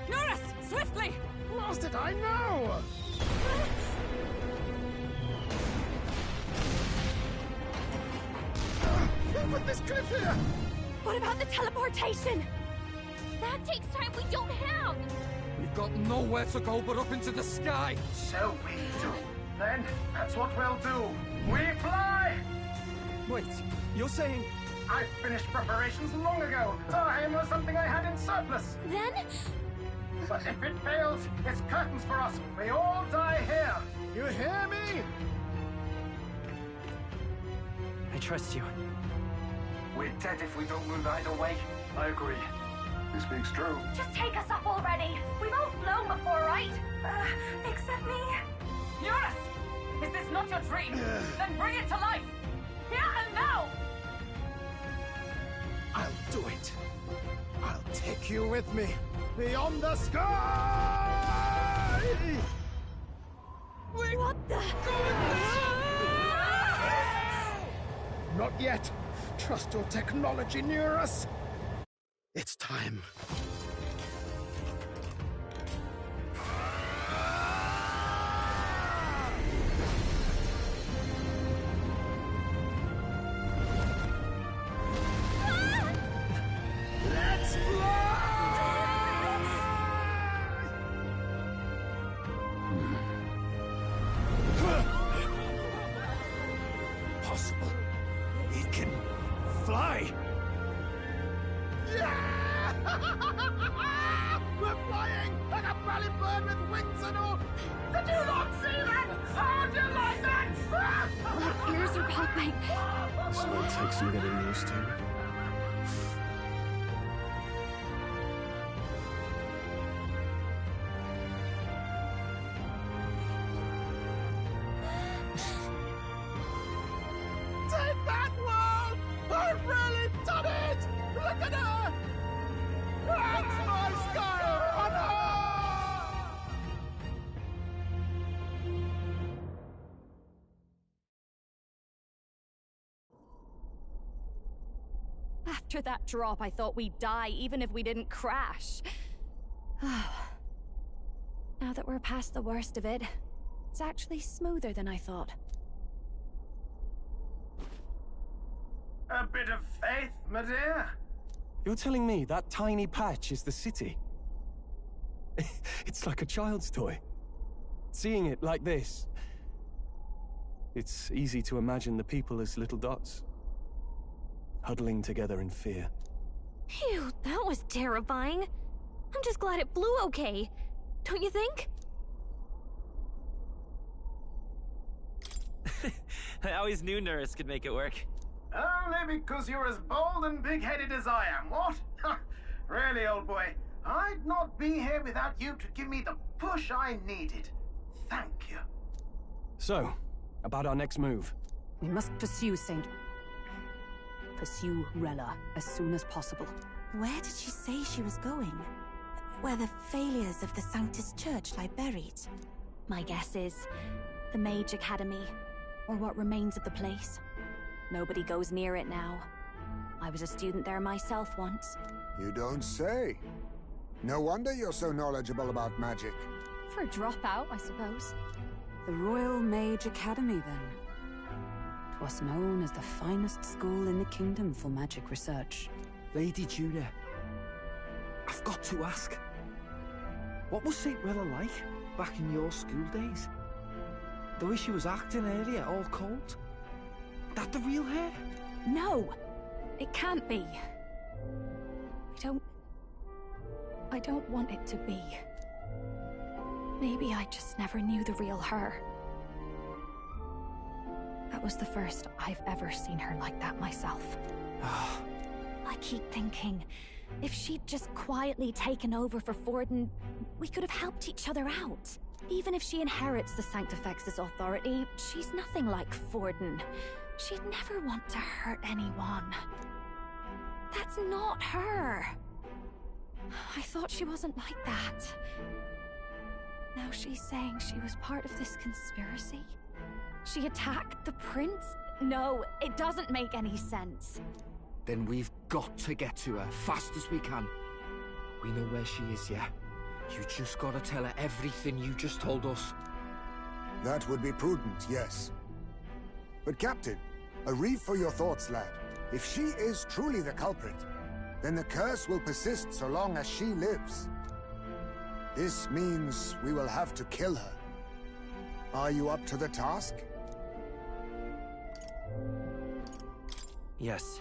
[SPEAKER 22] Norris! Swiftly!
[SPEAKER 2] Lost it, I know! Who put this cliff here?
[SPEAKER 3] What about the teleportation? That takes time we don't have!
[SPEAKER 11] We've got nowhere to go but up into the sky.
[SPEAKER 2] So we do. Then, that's what we'll do. We fly!
[SPEAKER 4] Wait, you're saying...
[SPEAKER 2] I finished preparations long ago. Our aim was something I had in surplus.
[SPEAKER 3] Then?
[SPEAKER 2] But if it fails, it's curtains for us. We all die here. You hear me?
[SPEAKER 23] I trust you.
[SPEAKER 2] We're dead if we don't move either way. I agree. This speaks true.
[SPEAKER 3] Just take us up already. We've all flown before, right? Except me.
[SPEAKER 22] Eurus! Is this not your dream? Then bring it to life! Here and now!
[SPEAKER 2] I'll do it. I'll take you with me. Beyond the sky!
[SPEAKER 3] What the...
[SPEAKER 2] Not yet. Trust your technology near us. It's time. Let's fly! rally bird with wings and all! Did you not see that? How do you like that?
[SPEAKER 1] My ears are popping.
[SPEAKER 4] So it takes some getting used to.
[SPEAKER 2] Take that, world! I've really done it! Look at her! That's my sky runner!
[SPEAKER 1] After that drop, I thought we'd die, even if we didn't crash. Now that we're past the worst of it, it's actually smoother than I thought.
[SPEAKER 2] A bit of faith, my dear.
[SPEAKER 4] You're telling me that tiny patch is the city? It's like a child's toy. Seeing it like this, it's easy to imagine the people as little dots, huddling together in fear.
[SPEAKER 21] Phew, that was terrifying. I'm just glad it flew okay. Don't you think?
[SPEAKER 6] I always knew Nurse could make it work.
[SPEAKER 2] Only because you're as bold and big-headed as I am, what? Really, old boy, I'd not be here without you to give me the push I needed. Thank you.
[SPEAKER 4] So, about our next move.
[SPEAKER 22] We must pursue Rella as soon as possible.
[SPEAKER 8] Where did she say she was going? Where the failures of the Sanctus Church lie buried?
[SPEAKER 1] My guess is the Mage Academy, or what remains of the place. Nobody goes near it now. I was a student there myself once.
[SPEAKER 13] You don't say. No wonder you're so knowledgeable about magic.
[SPEAKER 1] For a dropout, I suppose.
[SPEAKER 22] The Royal Mage Academy, then. 'Twas known as the finest school in the kingdom for magic research.
[SPEAKER 9] Lady Juna, I've got to ask. What was St. Rella like back in your school days? The way she was acting earlier, all cold? That the real her?
[SPEAKER 1] No! It can't be. I don't want it to be. Maybe I just never knew the real her. That was the first I've ever seen her like that myself. I keep thinking, if she'd just quietly taken over for Forden, we could have helped each other out. Even if she inherits the Sanctifex's authority, she's nothing like Forden. She'd never want to hurt anyone. That's not her. I thought she wasn't like that. Now she's saying she was part of this conspiracy? She attacked the prince? No, it doesn't make any sense.
[SPEAKER 9] Then we've got to get to her fast as we can. We know where she is, yeah? You just gotta tell her everything you just told us.
[SPEAKER 13] That would be prudent, yes. But Captain, a reef for your thoughts, lad. If she is truly the culprit, then the curse will persist so long as she lives. This means we will have to kill her. Are you up to the task?
[SPEAKER 6] Yes.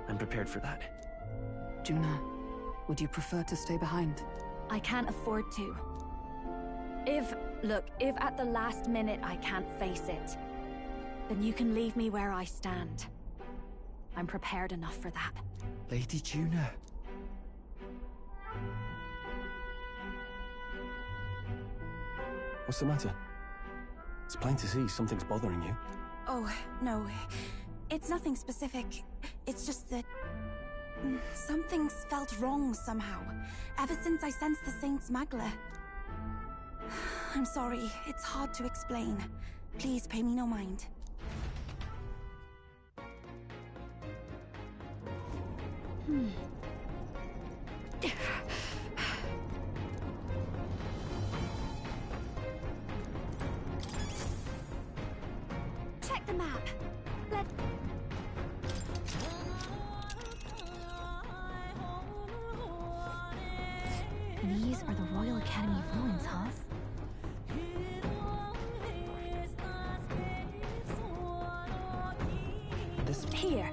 [SPEAKER 6] I'm prepared for that.
[SPEAKER 22] Juna, would you prefer to stay behind?
[SPEAKER 1] I can't afford to. If at the last minute I can't face it, then you can leave me where I stand. I'm prepared enough for that.
[SPEAKER 9] Lady Juna.
[SPEAKER 4] What's the matter? It's plain to see something's bothering you.
[SPEAKER 8] Oh, no. It's nothing specific. It's just that... something's felt wrong somehow, ever since I sensed the Saint's Magla. I'm sorry, it's hard to explain. Please pay me no mind.
[SPEAKER 1] Check the map.
[SPEAKER 21] These are the Royal Academy ruins, huh?
[SPEAKER 1] This here.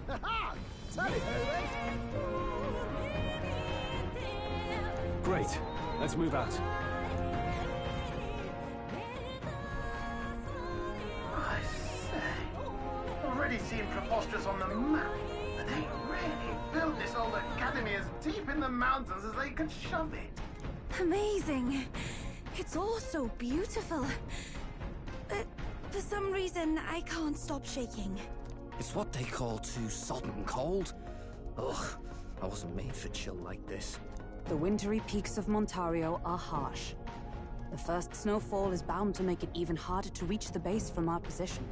[SPEAKER 2] Ha-ha! Tally ho, then!
[SPEAKER 4] Right, let's move out.
[SPEAKER 2] I say, already seem preposterous on the map, but they really built this old academy as deep in the mountains as they could shove it.
[SPEAKER 8] Amazing. It's all so beautiful. But for some reason, I can't stop shaking.
[SPEAKER 6] It's what they call too sodden cold. Ugh, I wasn't made for chill like this.
[SPEAKER 22] The wintry peaks of Montario are harsh. The first snowfall is bound to make it even harder to reach the base from our position.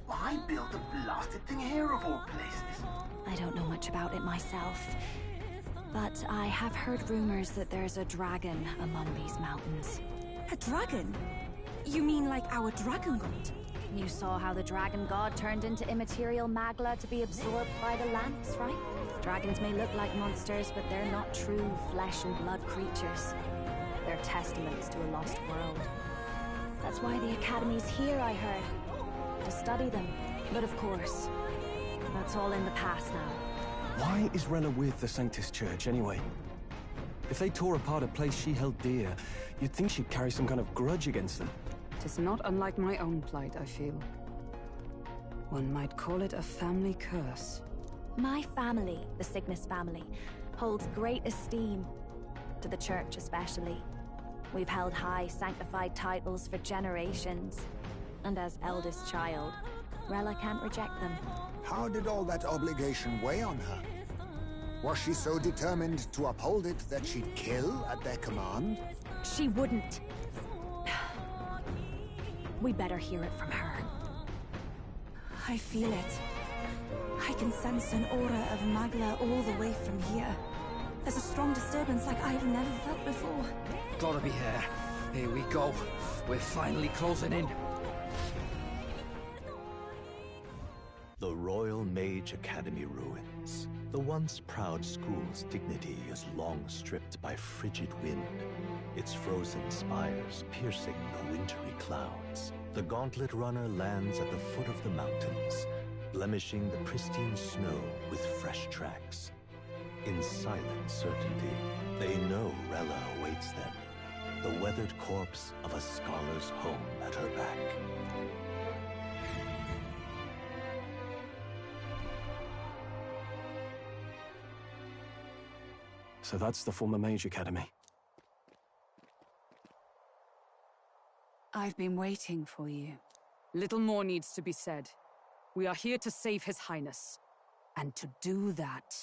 [SPEAKER 2] Why build the blasted thing here of all places?
[SPEAKER 1] I don't know much about it myself, but I have heard rumors that there's a dragon among these mountains.
[SPEAKER 8] A dragon? You mean like our dragon god?
[SPEAKER 1] You saw how the dragon god turned into immaterial magla to be absorbed by the lamps, right? Dragons may look like monsters, but they're not true flesh and blood creatures. They're testaments to a lost world. That's why the Academy's here, I heard. To study them. But of course, that's all in the past now.
[SPEAKER 4] Why is Rella with the Sanctus Church, anyway? If they tore apart a place she held dear, you'd think she'd carry some kind of grudge against them.
[SPEAKER 22] Tis not unlike my own plight, I feel. One might call it a family curse.
[SPEAKER 1] My family, the Cygnus family, holds great esteem, to the Church especially. We've held high sanctified titles for generations, and as eldest child, Rella can't reject them.
[SPEAKER 13] How did all that obligation weigh on her? Was she so determined to uphold it that she'd kill at their command?
[SPEAKER 1] She wouldn't. We better hear it from her.
[SPEAKER 8] I feel it. I can sense an aura of Magla all the way from here. There's a strong disturbance like I've never felt before.
[SPEAKER 6] Gotta be here. Here we go. We're finally closing in.
[SPEAKER 12] The Royal Mage Academy ruins. The once proud school's dignity is long stripped by frigid wind, its frozen spires piercing the wintry clouds. The Gauntlet Runner lands at the foot of the mountains, blemishing the pristine snow with fresh tracks. In silent certainty, they know Rella awaits them, the weathered corpse of a scholar's home at her back.
[SPEAKER 4] So that's the former Mage Academy.
[SPEAKER 22] I've been waiting for you. Little more needs to be said. We are here to save His Highness. And to do that...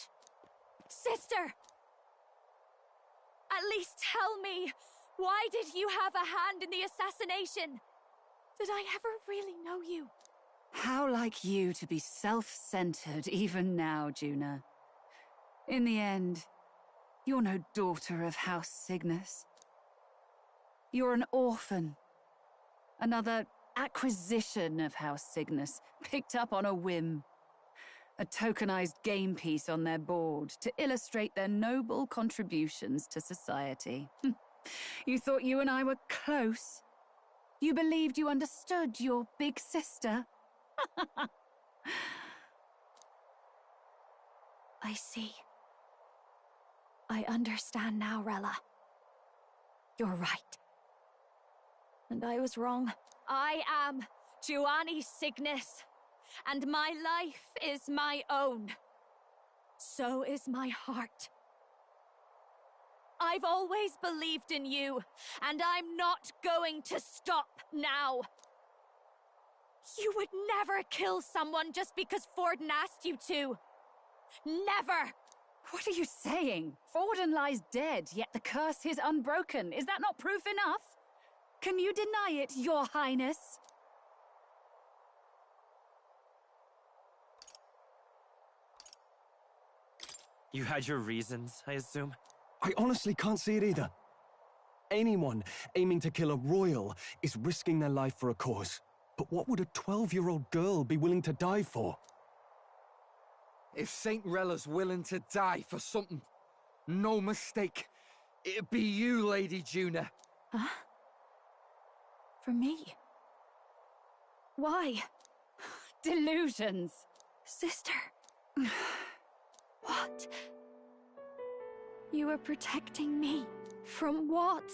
[SPEAKER 1] Sister! At least tell me, why did you have a hand in the assassination? Did I ever really know you?
[SPEAKER 22] How like you to be self-centered even now, Juna. In the end, you're no daughter of House Cygnus. You're an orphan. Another acquisition of House Cygnus, picked up on a whim. A tokenized game piece on their board to illustrate their noble contributions to society. You thought you and I were close? You believed you understood your big sister?
[SPEAKER 1] I see. I understand now, Rella. You're right. And I was wrong. I am Giovanni Cygnus, and my life is my own. So is my heart. I've always believed in you, and I'm not going to stop now. You would never kill someone just because Forden asked you to. Never!
[SPEAKER 22] What are you saying? Forden lies dead, yet the curse is unbroken. Is that not proof enough? Can you deny it, Your Highness?
[SPEAKER 6] You had your reasons, I assume?
[SPEAKER 4] I honestly can't see it either. Anyone aiming to kill a royal is risking their life for a cause. But what would a 12-year-old girl be willing to die for?
[SPEAKER 11] If Saint Rella's willing to die for something, no mistake, it'd be you, Lady Juna.
[SPEAKER 1] Huh? For me? Why?
[SPEAKER 22] Delusions.
[SPEAKER 1] Sister. What? You were protecting me From what?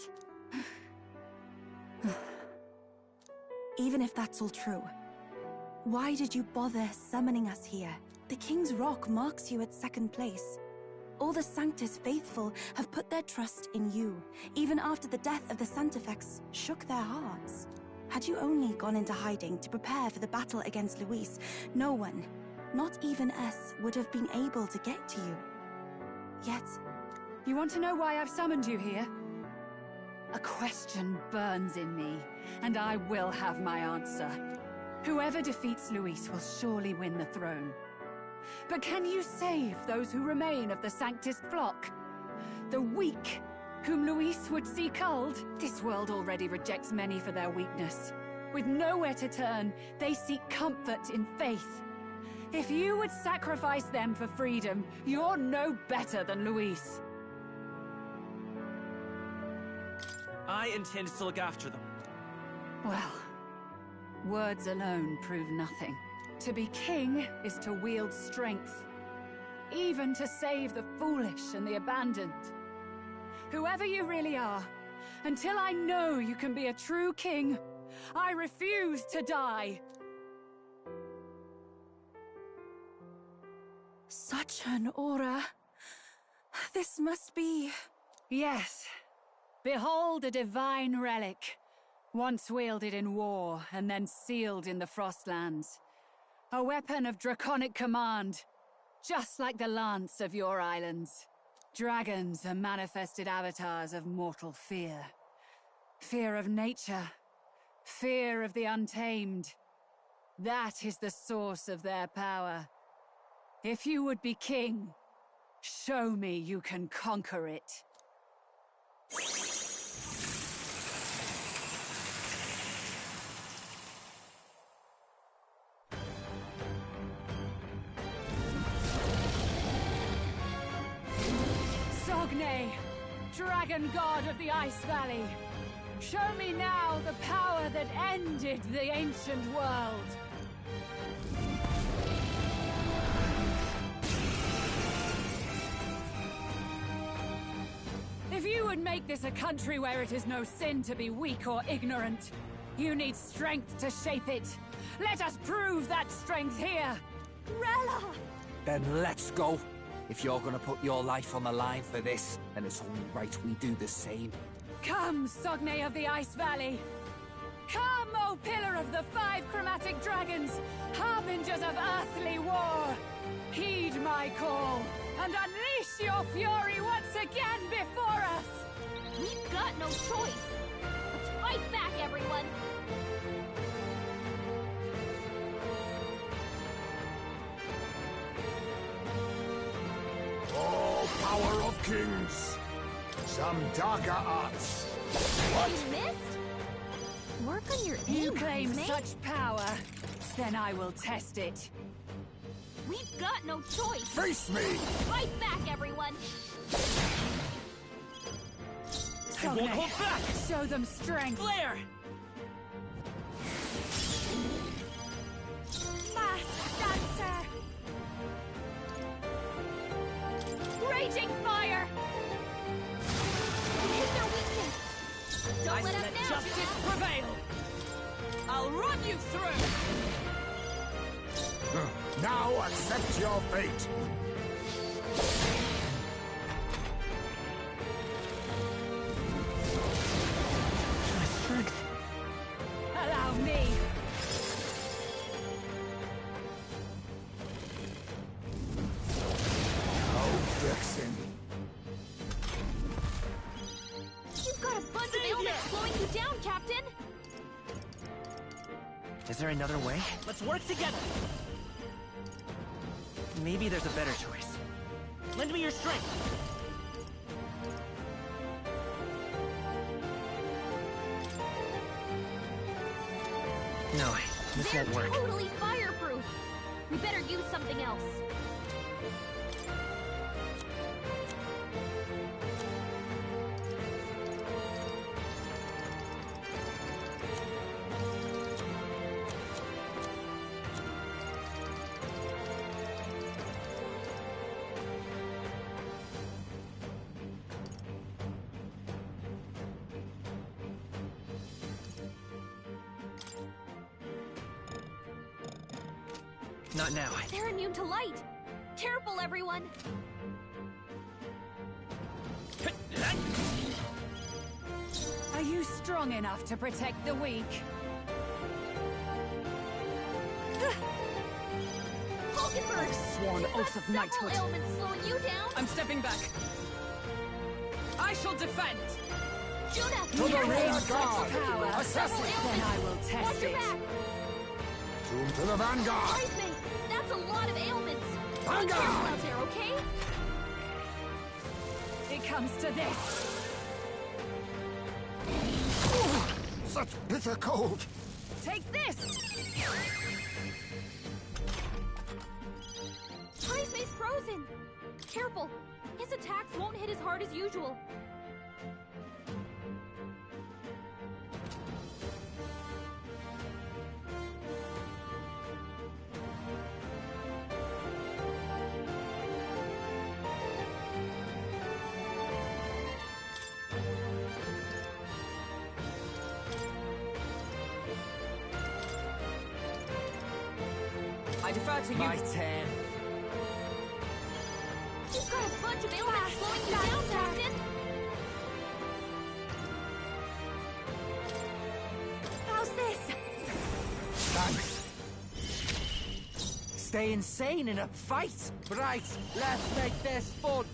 [SPEAKER 8] Even if that's all true, why did you bother summoning us here? The King's Rock marks you at second place. All the Sanctus faithful have put their trust in you, even after the death of the Santafex shook their hearts. Had you only gone into hiding to prepare for the battle against Luis, no one, not even us, would have been able to get to you. Yet...
[SPEAKER 14] You want to know why I've summoned you here? A question burns in me, and I will have my answer. Whoever defeats Luis will surely win the throne. But can you save those who remain of the Sanctus flock? The weak, whom Luis would see culled? This world already rejects many for their weakness. With nowhere to turn, they seek comfort in faith. If you would sacrifice them for freedom, you're no better than Luis.
[SPEAKER 23] I intend to look after them.
[SPEAKER 14] Well, words alone prove nothing. To be king is to wield strength, even to save the foolish and the abandoned. Whoever you really are, until I know you can be a true king, I refuse to die.
[SPEAKER 8] Such an aura. This must be...
[SPEAKER 14] Yes. Behold a divine relic, once wielded in war and then sealed in the Frostlands. A weapon of draconic command, just like the lance of your islands. Dragons are manifested avatars of mortal fear. Fear of nature, fear of the untamed. That is the source of their power. If you would be king, show me you can conquer it. Sogne, dragon god of the Ice Valley, show me now the power that ended the ancient world. If you would make this a country where it is no sin to be weak or ignorant, you need strength to shape it. Let us prove that strength here.
[SPEAKER 8] Rella!
[SPEAKER 6] Then let's go. If you're gonna put your life on the line for this, then it's only right we do the same.
[SPEAKER 14] Come, Sogne of the Ice Valley. Come, O Pillar of the 5 chromatic dragons, harbingers of earthly war. Heed my call, and unleash your fury once again before us!
[SPEAKER 21] We've got no choice! Let's fight back, everyone!
[SPEAKER 13] Oh, power of kings! Some darker arts!
[SPEAKER 21] What? You missed? Work on your aim,
[SPEAKER 14] You claim
[SPEAKER 21] Cosme.
[SPEAKER 14] such power, then I will test it.
[SPEAKER 21] We've got no choice!
[SPEAKER 13] Face me!
[SPEAKER 21] Fight back, everyone!
[SPEAKER 23] I won't hold back!
[SPEAKER 14] Show them strength!
[SPEAKER 23] Flare!
[SPEAKER 8] Mask Dancer!
[SPEAKER 21] Raging fire! Hit their weakness! Don't let up
[SPEAKER 23] let
[SPEAKER 21] now!
[SPEAKER 23] justice prevail! I'll run you through!
[SPEAKER 13] Now accept your fate!
[SPEAKER 21] My strength.
[SPEAKER 14] Allow me!
[SPEAKER 13] Oh, Vixen.
[SPEAKER 21] You've got a bunch of ailments slowing you down, Captain!
[SPEAKER 23] Is there another way? Let's work together! Maybe there's a better choice. Lend me your strength! No, this
[SPEAKER 21] They're
[SPEAKER 23] won't work.
[SPEAKER 21] totally fireproof! We better use something else.
[SPEAKER 7] Not now.
[SPEAKER 21] They're immune to light. Careful, everyone.
[SPEAKER 14] Are you strong enough to protect the weak?
[SPEAKER 21] Hulkenberg!
[SPEAKER 14] Sworn
[SPEAKER 21] You've
[SPEAKER 14] oath
[SPEAKER 21] got
[SPEAKER 14] of knighthood.
[SPEAKER 21] several ailments slowing you down.
[SPEAKER 14] I'm stepping back. I shall defend.
[SPEAKER 21] Juna!
[SPEAKER 13] To the rear guard!
[SPEAKER 14] Power.
[SPEAKER 13] Assassin!
[SPEAKER 14] Then I will test
[SPEAKER 21] Watch your
[SPEAKER 14] it.
[SPEAKER 21] back!
[SPEAKER 13] To the vanguard!
[SPEAKER 21] Iceman, that's a lot of ailments. Be
[SPEAKER 13] Vanguard!
[SPEAKER 21] careful out there, okay?
[SPEAKER 14] It comes to this.
[SPEAKER 13] Such bitter cold!
[SPEAKER 14] Take this!
[SPEAKER 21] Iceman's frozen. Careful. His attacks won't hit as hard as usual.
[SPEAKER 23] I defer to you.
[SPEAKER 6] My turn.
[SPEAKER 21] You've got a bunch of ailments slowing you down, Captain. How's this?
[SPEAKER 6] Thanks. Stay insane in a fight. Right, let's make this fun.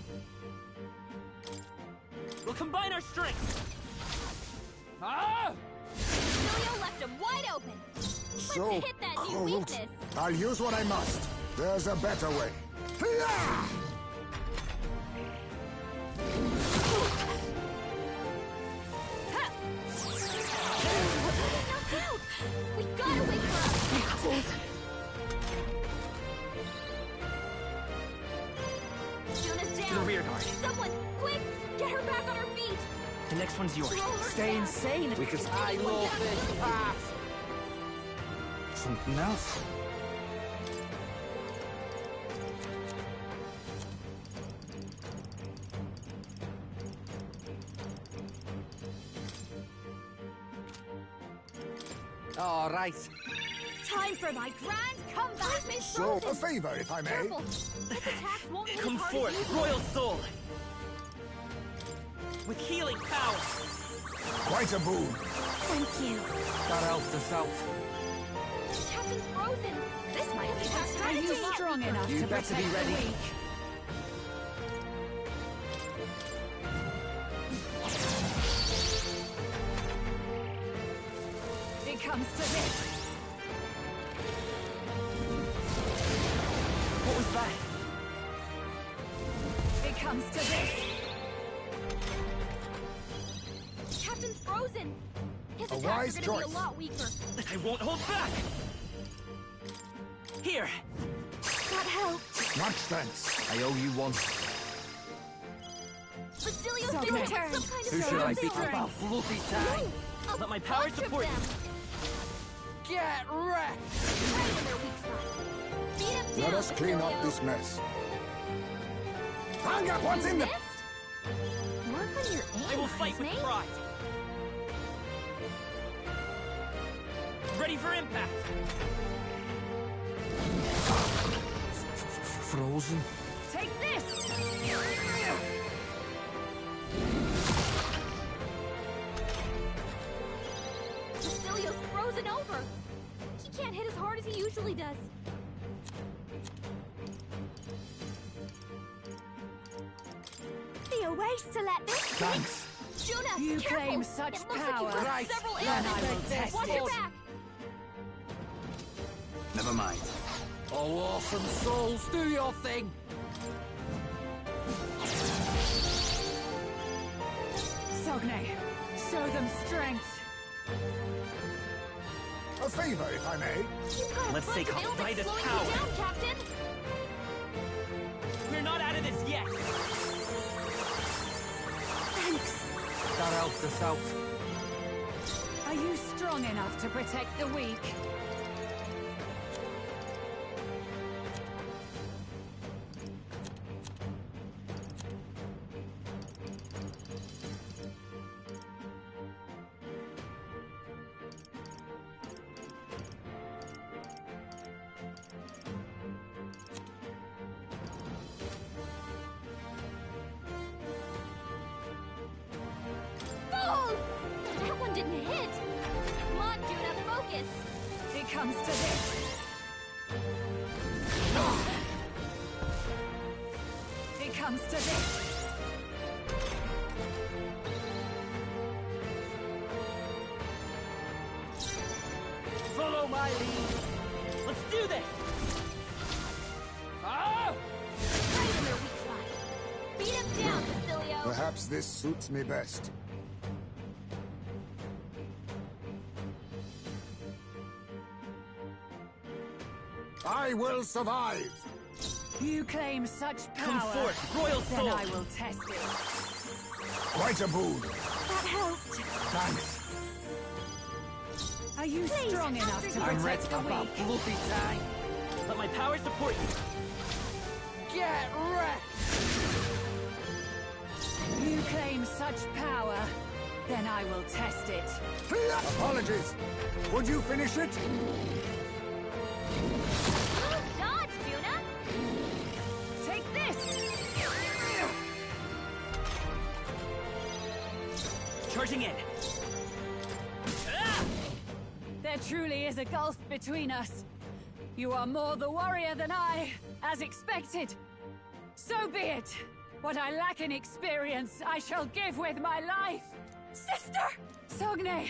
[SPEAKER 23] We'll combine our strengths.
[SPEAKER 6] Ah!
[SPEAKER 21] Julio left him wide open.
[SPEAKER 13] So
[SPEAKER 21] Let's hit that new
[SPEAKER 13] cold.
[SPEAKER 21] weakness.
[SPEAKER 13] I'll use what I must. There's a better way. Hiya!
[SPEAKER 21] Knocked out. We gotta wake her up. Juna's down.
[SPEAKER 7] To the rear guard.
[SPEAKER 21] Someone, quick, get her back on her feet.
[SPEAKER 7] The next one's yours.
[SPEAKER 21] Throw her
[SPEAKER 6] Stay
[SPEAKER 21] back.
[SPEAKER 6] insane because I
[SPEAKER 21] Anyone
[SPEAKER 6] love
[SPEAKER 21] get
[SPEAKER 6] this
[SPEAKER 21] on her
[SPEAKER 6] path.
[SPEAKER 15] Something else?
[SPEAKER 6] All right.
[SPEAKER 21] Time for my grand comeback. Iceman's
[SPEAKER 13] So,
[SPEAKER 21] frozen.
[SPEAKER 13] a favor, if I may.
[SPEAKER 21] Careful. His attacks won't hit
[SPEAKER 23] Come
[SPEAKER 21] as hard
[SPEAKER 23] forth,
[SPEAKER 21] as usual.
[SPEAKER 23] Royal Soul. With healing power.
[SPEAKER 13] Quite a boon.
[SPEAKER 21] Thank you.
[SPEAKER 6] That helped us out.
[SPEAKER 21] Captain's frozen. This might be our
[SPEAKER 14] Are
[SPEAKER 21] strategy.
[SPEAKER 14] you strong enough
[SPEAKER 6] You
[SPEAKER 14] to
[SPEAKER 6] better
[SPEAKER 14] protect
[SPEAKER 6] be ready.
[SPEAKER 14] the weak? It comes to this.
[SPEAKER 23] What was that?
[SPEAKER 14] It comes to this.
[SPEAKER 21] Captain's frozen. His
[SPEAKER 13] A
[SPEAKER 21] attacks
[SPEAKER 13] wise
[SPEAKER 21] are gonna
[SPEAKER 13] choice.
[SPEAKER 21] be a lot weaker.
[SPEAKER 23] I won't hold back. Here.
[SPEAKER 21] That helped.
[SPEAKER 13] Much thanks.
[SPEAKER 6] I owe you one.
[SPEAKER 21] Basilio's
[SPEAKER 14] So
[SPEAKER 21] been
[SPEAKER 14] good.
[SPEAKER 21] hit some kind of
[SPEAKER 6] Who should I be?
[SPEAKER 21] storm.
[SPEAKER 6] About bloody time.
[SPEAKER 21] A
[SPEAKER 23] Let my power
[SPEAKER 21] bunch of
[SPEAKER 23] support you.
[SPEAKER 21] them.
[SPEAKER 6] Get wrecked.
[SPEAKER 21] Right in their weak spot. Beat him down,
[SPEAKER 13] Let us clean up
[SPEAKER 21] Basilio.
[SPEAKER 13] this mess. Hang up, what's in the...
[SPEAKER 21] Missed? Work on your aim,
[SPEAKER 23] I will fight with
[SPEAKER 21] Iceman.
[SPEAKER 23] pride. Ready for impact.
[SPEAKER 6] Frozen.
[SPEAKER 14] Take this!
[SPEAKER 21] Basilio's frozen over. He can't hit as hard as he usually does. Be a waste to let this.
[SPEAKER 6] Thanks.
[SPEAKER 21] Juna,
[SPEAKER 14] You
[SPEAKER 21] careful.
[SPEAKER 14] claim such
[SPEAKER 21] It looks
[SPEAKER 14] power.
[SPEAKER 21] like you've got
[SPEAKER 6] Right.
[SPEAKER 21] several
[SPEAKER 6] Then
[SPEAKER 21] ailments.
[SPEAKER 6] I will test
[SPEAKER 21] Watch
[SPEAKER 6] it.
[SPEAKER 21] your back.
[SPEAKER 23] Never mind.
[SPEAKER 6] Oh, awesome souls, do your thing.
[SPEAKER 14] Sogne, show them strength.
[SPEAKER 13] A favor, if I may.
[SPEAKER 21] You've got a
[SPEAKER 23] Let's
[SPEAKER 21] bunch
[SPEAKER 23] take
[SPEAKER 21] of
[SPEAKER 23] off
[SPEAKER 21] ailments
[SPEAKER 23] Vida's
[SPEAKER 21] slowing
[SPEAKER 23] power.
[SPEAKER 21] you down, Captain.
[SPEAKER 23] We're not out of this yet.
[SPEAKER 21] Thanks.
[SPEAKER 6] That helped us out.
[SPEAKER 14] Are you strong enough to protect the weak?
[SPEAKER 1] focus! It comes to this. It comes to this.
[SPEAKER 23] Follow my lead. Let's do this! Ah!
[SPEAKER 1] Right in their weak spot. Beat him down, Facilio.
[SPEAKER 13] Perhaps this suits me best. I will survive!
[SPEAKER 14] You claim such power.
[SPEAKER 23] Come forth, royal
[SPEAKER 14] then
[SPEAKER 23] soul!
[SPEAKER 14] I will test it.
[SPEAKER 13] Quite a boon.
[SPEAKER 1] That helped.
[SPEAKER 13] Thanks.
[SPEAKER 14] Are you strong enough to
[SPEAKER 23] I'm ready
[SPEAKER 14] protect the
[SPEAKER 23] about
[SPEAKER 14] weak?
[SPEAKER 23] bloody time. Let my power support you. Get wrecked!
[SPEAKER 14] You claim such power, then I will test it.
[SPEAKER 13] Apologies. Would you finish it?
[SPEAKER 1] Dodge, Juna!
[SPEAKER 14] Take this!
[SPEAKER 23] Charging in. Ah!
[SPEAKER 14] There truly is a gulf between us. You are more the warrior than I, as expected. So be it. What I lack in experience, I shall give with my life. Sister! Sogne,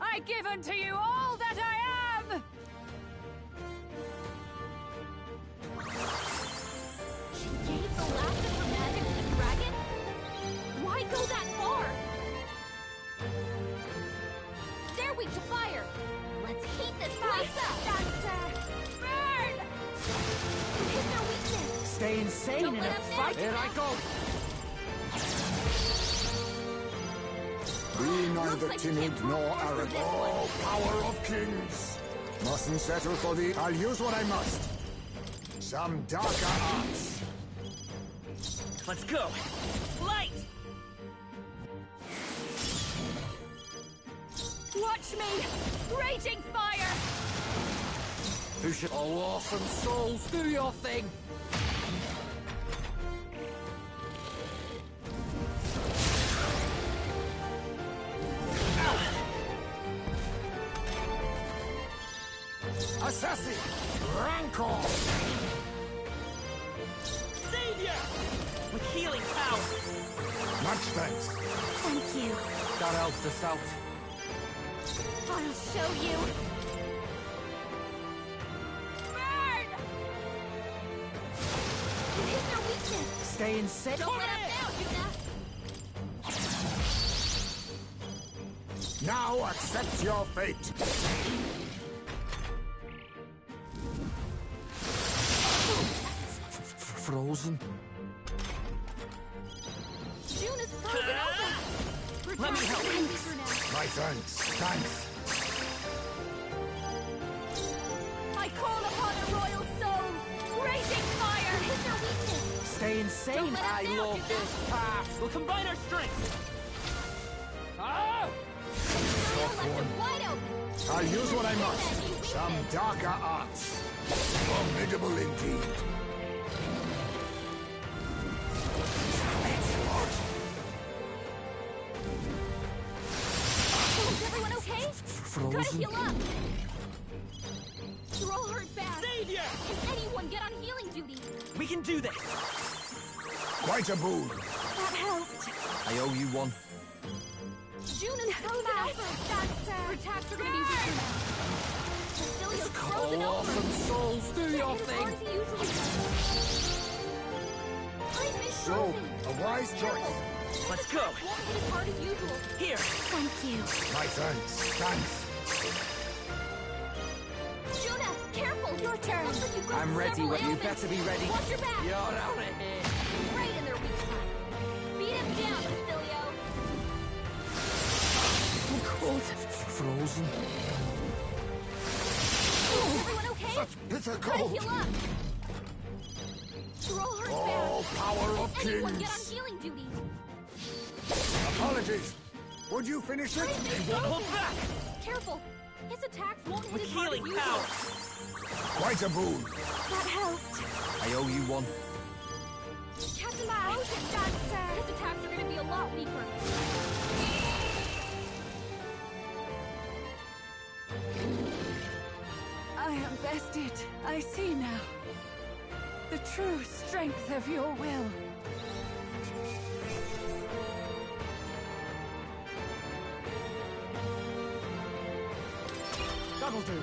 [SPEAKER 14] I give unto you all that I am!
[SPEAKER 1] She gave the last of her magic to the dragon? Why go that far? They're weak to fire. Let's heat this place up. Burn! You hit their weakness.
[SPEAKER 23] Stay insane
[SPEAKER 1] Don't
[SPEAKER 23] in
[SPEAKER 1] let
[SPEAKER 23] a
[SPEAKER 1] up now,
[SPEAKER 23] fight. Here I go.
[SPEAKER 13] Be neither
[SPEAKER 1] like you
[SPEAKER 13] timid
[SPEAKER 1] can't
[SPEAKER 13] nor
[SPEAKER 1] prove
[SPEAKER 13] arrogant.
[SPEAKER 1] this one.
[SPEAKER 13] Oh, power of kings! Mustn't settle for the... I'll use what I must. Some darker arts.
[SPEAKER 23] Let's go. Light!
[SPEAKER 1] Watch me! Raging fire!
[SPEAKER 6] Who should... Oh, awesome souls, do your thing!
[SPEAKER 13] Assassin! Rancor!
[SPEAKER 23] Savior! With healing power.
[SPEAKER 13] Much thanks.
[SPEAKER 1] Thank you.
[SPEAKER 6] That helped us out.
[SPEAKER 1] I'll show you. Burn! You hit their weakness.
[SPEAKER 23] Stay insane.
[SPEAKER 1] Don't let up now, Juna.
[SPEAKER 13] Now accept your fate.
[SPEAKER 6] Frozen?
[SPEAKER 1] Juna's frozen open.
[SPEAKER 23] Let me help.
[SPEAKER 13] My thanks. Thanks.
[SPEAKER 1] I call upon a royal soul. Raging fire. Hit their weakness.
[SPEAKER 23] Stay insane.
[SPEAKER 1] Don't let up
[SPEAKER 23] I
[SPEAKER 1] now,
[SPEAKER 23] love
[SPEAKER 1] Juna.
[SPEAKER 23] this path. We'll combine our strengths. Ah!
[SPEAKER 1] Juna left them wide open.
[SPEAKER 13] I'll use what I must. Some darker arts. Formidable indeed.
[SPEAKER 1] Is everyone okay? Gotta
[SPEAKER 6] Frozen?
[SPEAKER 1] heal up. You're all hurt bad.
[SPEAKER 23] Savior!
[SPEAKER 1] Can anyone get on healing duty?
[SPEAKER 23] We can do this.
[SPEAKER 13] Quite a boon.
[SPEAKER 1] That helped.
[SPEAKER 6] I owe you one.
[SPEAKER 1] Juna's frozen over. Her attacks are gonna be weaker now. Cecilia's frozen
[SPEAKER 6] Oh,
[SPEAKER 1] over.
[SPEAKER 6] awesome souls, do your
[SPEAKER 1] As
[SPEAKER 6] thing!
[SPEAKER 1] hard as he usually does. I've been
[SPEAKER 13] So,
[SPEAKER 1] frozen.
[SPEAKER 13] a wise choice.
[SPEAKER 23] Let's go.
[SPEAKER 1] Won't hit as hard as usual.
[SPEAKER 23] Here.
[SPEAKER 1] Thank you.
[SPEAKER 13] My thanks. Thanks.
[SPEAKER 1] Juna, careful. Your turn. Looks like you've got
[SPEAKER 6] I'm ready,
[SPEAKER 1] several
[SPEAKER 6] but you
[SPEAKER 1] ailments.
[SPEAKER 6] better be ready.
[SPEAKER 1] Watch your back.
[SPEAKER 6] You're out of here.
[SPEAKER 1] Right in their weak spot. Beat him down, Cecilio.
[SPEAKER 6] Oh, cold. Frozen?
[SPEAKER 1] Is everyone okay?
[SPEAKER 13] Such bitter
[SPEAKER 1] Gotta
[SPEAKER 13] cold.
[SPEAKER 1] heal up. You're all hurt
[SPEAKER 13] Oh,
[SPEAKER 1] bad.
[SPEAKER 13] power of
[SPEAKER 1] Can anyone
[SPEAKER 13] kings.
[SPEAKER 1] get on healing duty?
[SPEAKER 13] Apologies. Would you finish it?
[SPEAKER 23] Won't hold back.
[SPEAKER 1] Careful. His attacks won't hit
[SPEAKER 23] With
[SPEAKER 1] as hard as
[SPEAKER 23] healing
[SPEAKER 1] usual.
[SPEAKER 23] power.
[SPEAKER 13] Quite a boon.
[SPEAKER 1] That helped.
[SPEAKER 6] I owe you one.
[SPEAKER 1] Captain Frozen. His attacks are gonna be a lot weaker.
[SPEAKER 14] it. I see now. The true strength of your will.
[SPEAKER 4] That'll do.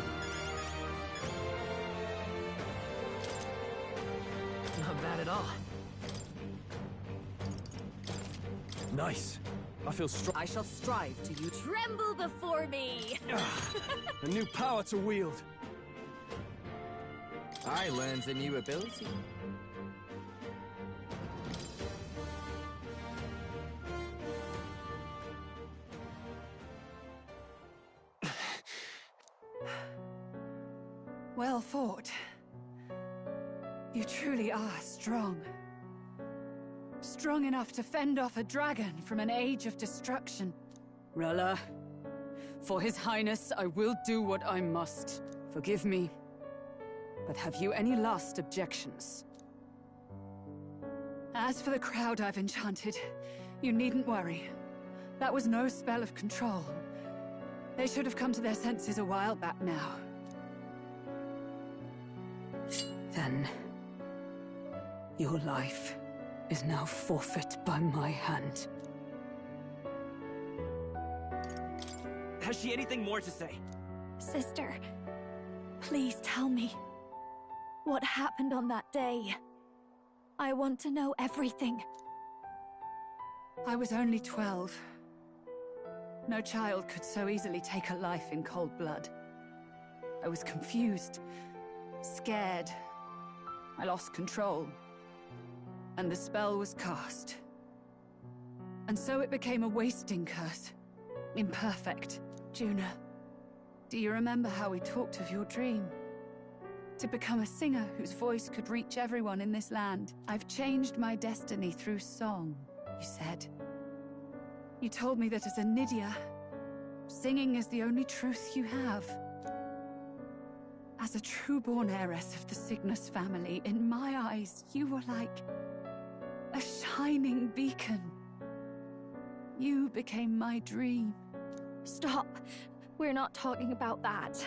[SPEAKER 7] Not bad at all.
[SPEAKER 4] Nice. I feel strong.
[SPEAKER 22] I shall strive to use...
[SPEAKER 21] Tremble before me!
[SPEAKER 4] A new power to wield.
[SPEAKER 6] I learned a new ability.
[SPEAKER 14] Well fought. You truly are strong. Strong enough to fend off a dragon from an age of destruction.
[SPEAKER 22] Rella, for His Highness, I will do what I must. Forgive me, but have you any last objections?
[SPEAKER 14] As for the crowd I've enchanted, you needn't worry. That was no spell of control. They should have come to their senses a while back now.
[SPEAKER 22] Then, your life is now forfeit by my hand.
[SPEAKER 23] Has she anything more to say?
[SPEAKER 1] Sister, please tell me. What happened on that day? I want to know everything.
[SPEAKER 14] I was only 12. No child could so easily take a life in cold blood. I was confused, scared. I lost control. And the spell was cast. And so it became a wasting curse. Imperfect. Juna, do you remember how we talked of your dream? To become a singer whose voice could reach everyone in this land. I've changed my destiny through song, you said. You told me that as a Nydia, singing is the only truth you have. As a true-born heiress of the Cygnus family, in my eyes, you were like a shining beacon. You became my dream.
[SPEAKER 1] Stop. We're not talking about that.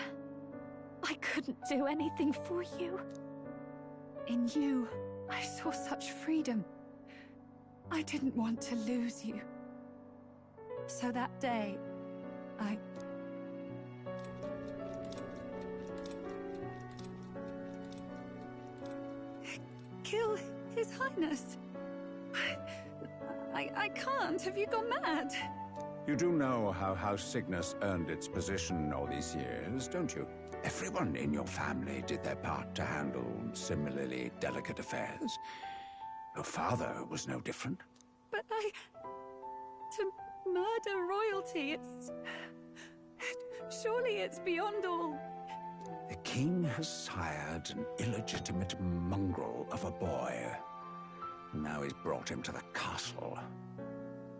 [SPEAKER 1] I couldn't do anything for you.
[SPEAKER 14] In you, I saw such freedom. I didn't want to lose you. So that day, I... kill His Highness. I can't. Have you gone mad?
[SPEAKER 5] You do know how House Cygnus earned its position all these years, don't you? Everyone in your family did their part to handle similarly delicate affairs. Your father was no different.
[SPEAKER 14] But to murder royalty, it's... surely it's beyond all...
[SPEAKER 5] The king has sired an illegitimate mongrel of a boy. Now he's brought him to the castle.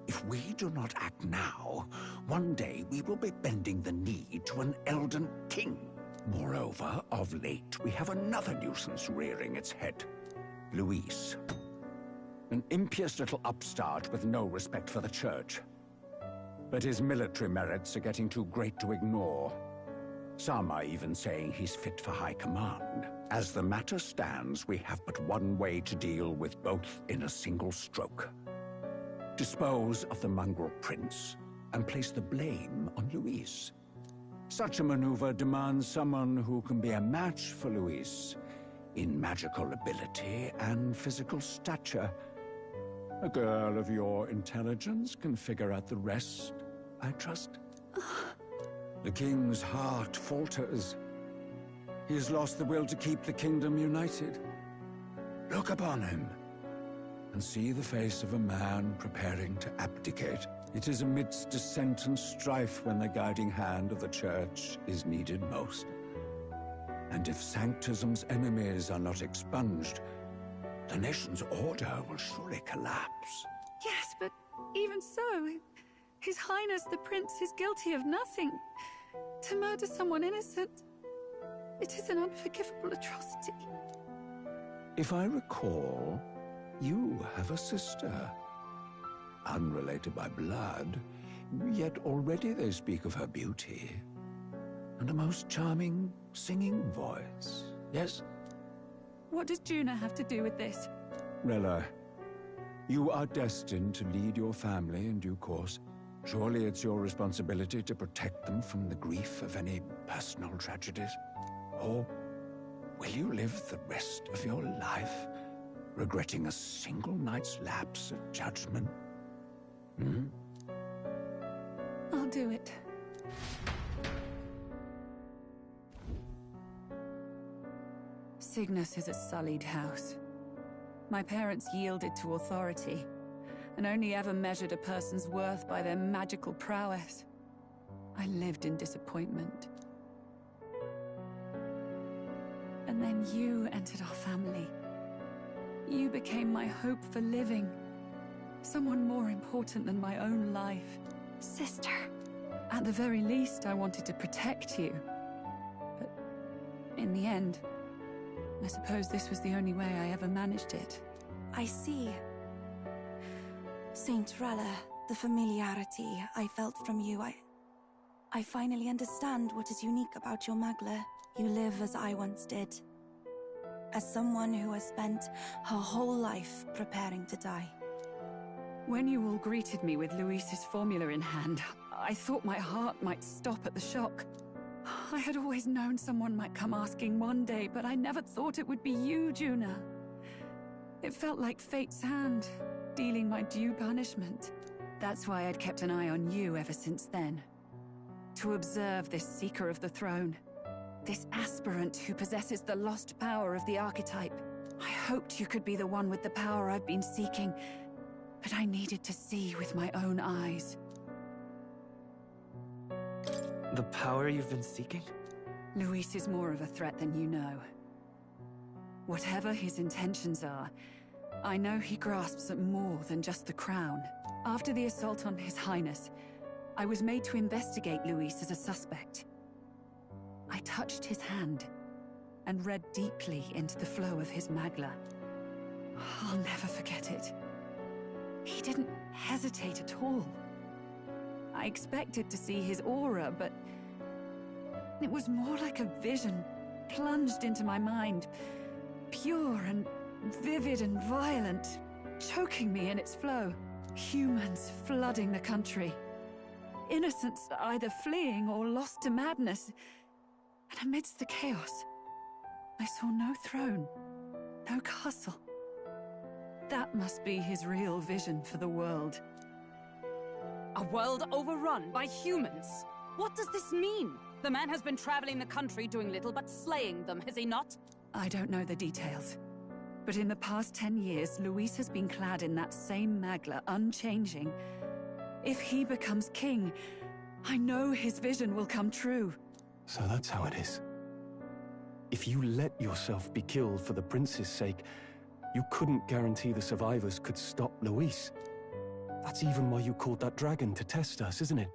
[SPEAKER 5] If we do not act now, one day we will be bending the knee to an Elden king. Moreover, of late, we have another nuisance rearing its head. Luis. An impious little upstart with no respect for the church. But his military merits are getting too great to ignore. Some are even saying he's fit for high command. As the matter stands, we have but one way to deal with both in a single stroke. Dispose of the mongrel prince and place the blame on Luis. Such a maneuver demands someone who can be a match for Luis in magical ability and physical stature. A girl of your intelligence can figure out the rest, I trust. The king's heart falters. He has lost the will to keep the kingdom united. Look upon him, and see the face of a man preparing to abdicate. It is amidst dissent and strife when the guiding hand of the church is needed most. And if Sanctism's enemies are not expunged, the nation's order will surely collapse.
[SPEAKER 14] Yes, but even so, His Highness the Prince is guilty of nothing. To murder someone innocent, it is an unforgivable atrocity.
[SPEAKER 5] If I recall, you have a sister. Unrelated by blood, yet already they speak of her beauty. And a most charming singing voice. Yes?
[SPEAKER 14] What does Juna have to do with this?
[SPEAKER 5] Rella, you are destined to lead your family in due course. Surely it's your responsibility to protect them from the grief of any personal tragedies. Or will you live the rest of your life regretting a single night's lapse of judgment? Hmm?
[SPEAKER 14] I'll do it. Cygnus is a sullied house. My parents yielded to authority, and only ever measured a person's worth by their magical prowess. I lived in disappointment. And then you entered our family. You became my hope for living. Someone more important than my own life.
[SPEAKER 1] Sister.
[SPEAKER 14] At the very least, I wanted to protect you. But in the end, I suppose this was the only way I ever managed it.
[SPEAKER 8] I see. Saint Rella, the familiarity I felt from you, I finally understand what is unique about your Magla. You live as I once did. As someone who has spent her whole life preparing to die.
[SPEAKER 14] When you all greeted me with Luis's formula in hand, I thought my heart might stop at the shock. I had always known someone might come asking one day, but I never thought it would be you, Juna. It felt like fate's hand, dealing my due punishment. That's why I'd kept an eye on you ever since then. To observe this seeker of the throne. This aspirant who possesses the lost power of the archetype. I hoped you could be the one with the power I've been seeking, but I needed to see with my own eyes.
[SPEAKER 18] The power you've been seeking?
[SPEAKER 14] Luis is more of a threat than you know. Whatever his intentions are, I know he grasps at more than just the crown. After the assault on His Highness, I was made to investigate Luis as a suspect. I touched his hand and read deeply into the flow of his Magla. I'll never forget it. He didn't hesitate at all. I expected to see his aura, but it was more like a vision plunged into my mind, pure and vivid and violent, choking me in its flow. Humans flooding the country. Innocents either fleeing or lost to madness. And amidst the chaos, I saw no throne, no castle. That must be his real vision for the world.
[SPEAKER 19] A world overrun by humans? What does this mean? The man has been traveling the country doing little but slaying them, has he not?
[SPEAKER 14] I don't know the details. But in the past 10 years, Luis has been clad in that same Magla, unchanging. If he becomes king, I know his vision will come true.
[SPEAKER 4] So that's how it is. If you let yourself be killed for the prince's sake, you couldn't guarantee the survivors could stop Luis. That's even why you called that dragon to test us, isn't it?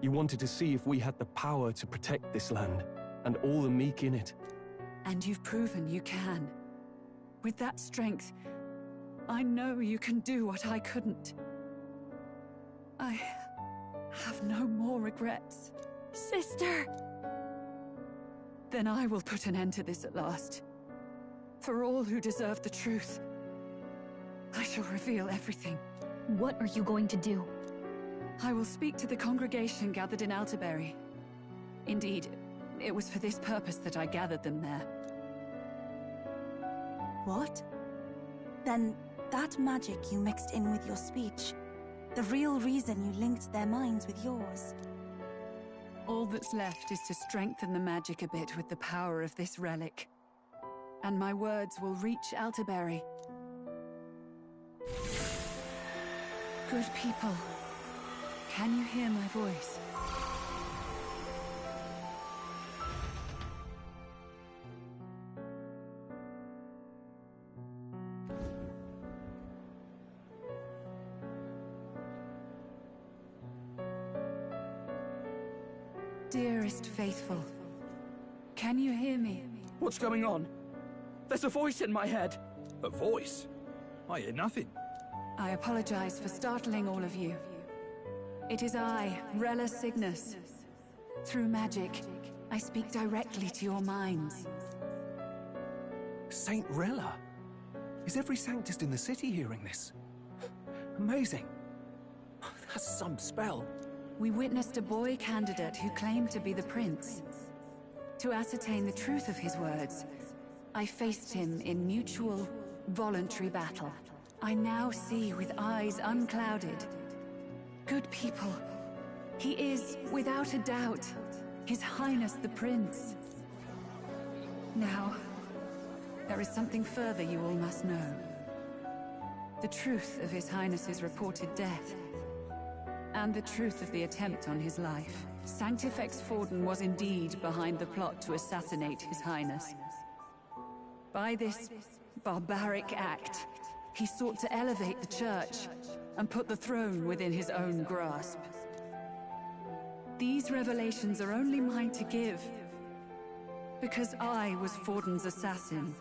[SPEAKER 4] You wanted to see if we had the power to protect this land, and all the meek in it.
[SPEAKER 14] And you've proven you can. With that strength, I know you can do what I couldn't. I have no more regrets.
[SPEAKER 1] Sister!
[SPEAKER 14] Then I will put an end to this at last. For all who deserve the truth, I shall reveal everything.
[SPEAKER 21] What are you going to do?
[SPEAKER 14] I will speak to the congregation gathered in Altaberry. Indeed, it was for this purpose that I gathered them there.
[SPEAKER 8] What? Then that magic you mixed in with your speech, the real reason you linked their minds with yours.
[SPEAKER 14] All that's left is to strengthen the magic a bit with the power of this relic. And my words will reach Altaberry. Good people, can you hear my voice? Dearest faithful, can you hear me?
[SPEAKER 18] What's going on? There's a voice in my head.
[SPEAKER 20] A voice? I hear nothing.
[SPEAKER 14] I apologize for startling all of you. It is I, Rella Cygnus. Through magic, I speak directly to your minds.
[SPEAKER 4] Saint Rella? Is every Sanctist in the city hearing this? Amazing. That's some spell.
[SPEAKER 14] We witnessed a boy candidate who claimed to be the prince. To ascertain the truth of his words, I faced him in mutual, voluntary battle. I now see with eyes unclouded. Good people. He is, without a doubt, His Highness the Prince. Now, there is something further you all must know. The truth of His Highness's reported death, and the truth of the attempt on his life. Sanctifex Forden was indeed behind the plot to assassinate His Highness. By this barbaric act, he sought to elevate the Church and put the throne within his own grasp. These revelations are only mine to give, because I was Forden's assassin.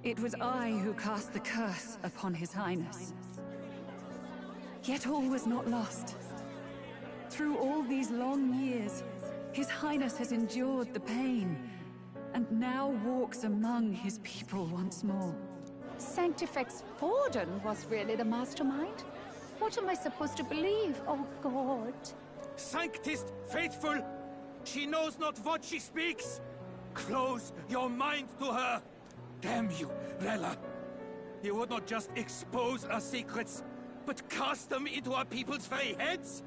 [SPEAKER 14] It was I who cast the curse upon His Highness. Yet all was not lost. Through all these long years, His Highness has endured the pain, and now walks among his people once more.
[SPEAKER 10] Sanctifex Forden was really the mastermind? What am I supposed to believe? Oh, God.
[SPEAKER 9] Sanctist faithful! She knows not what she speaks! Close your mind to her! Damn you, Rella! You would not just expose our secrets, but cast them into our people's very heads?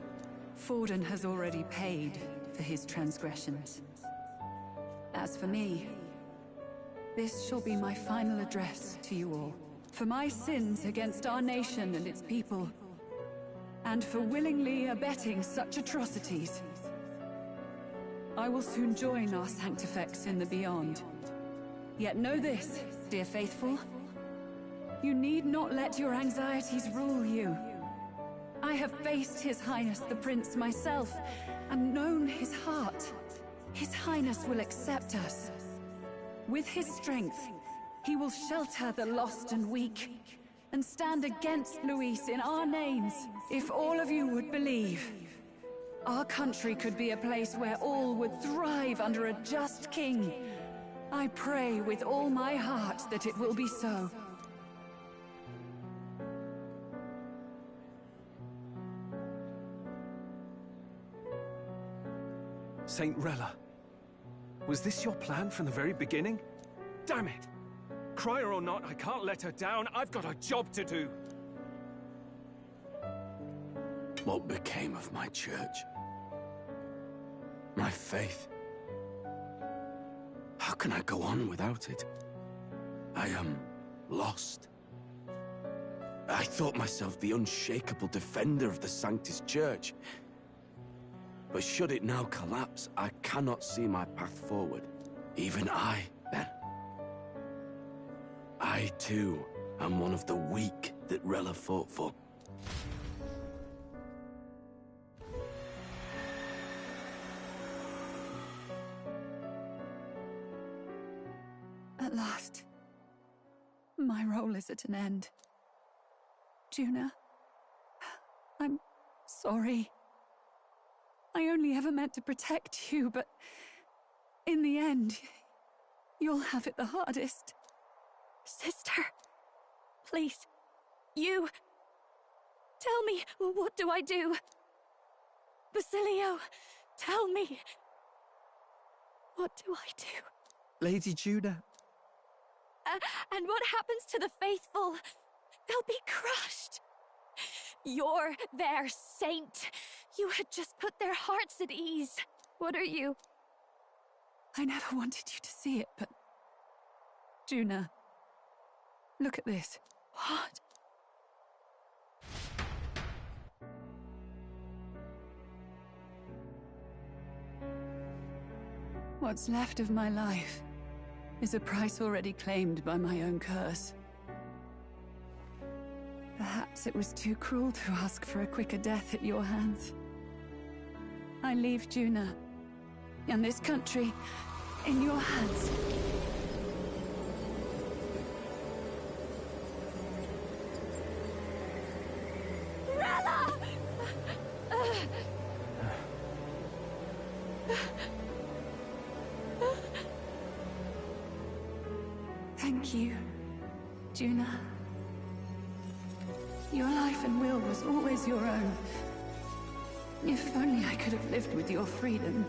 [SPEAKER 14] Forden has already paid for his transgressions. As for me, this shall be my final address to you all. For my sins against our nation and its people, and for willingly abetting such atrocities, I will soon join our Sanctifex in the beyond. Yet know this, dear faithful. You need not let your anxieties rule you. I have faced His Highness the Prince myself, and known his heart. His Highness will accept us. With his strength, he will shelter the lost and weak, and stand against Luis in our names. If all of you would believe, our country could be a place where all would thrive under a just king. I pray with all my heart that it will be so.
[SPEAKER 4] Saint Rella, was this your plan from the very beginning? Damn it! Crier or not, I can't let her down. I've got a job to do.
[SPEAKER 16] What became of my church? My faith? How can I go on without it? I am lost. I thought myself the unshakable defender of the Sanctist Church. But should it now collapse, I cannot see my path forward. Even I, then. I, too, am one of the weak that Rella fought for.
[SPEAKER 14] At last, my role is at an end. Juna, I'm sorry. I only ever meant to protect you, but in the end, you'll have it the hardest.
[SPEAKER 1] Sister, please, you... Tell me, what do I do? Basilio, tell me. What do I do?
[SPEAKER 11] Lady Juna.
[SPEAKER 1] And what happens to the faithful? They'll be crushed. You're their saint. You had just put their hearts at ease. What are you?
[SPEAKER 14] I never wanted you to see it, but... Juna, look at this.
[SPEAKER 1] What?
[SPEAKER 14] What's left of my life is a price already claimed by my own curse. Perhaps it was too cruel to ask for a quicker death at your hands. I leave Juna and this country in your hands.
[SPEAKER 1] Rella!
[SPEAKER 2] Thank you, Juna. Your life and will was always your own. If only I could have lived with your freedom.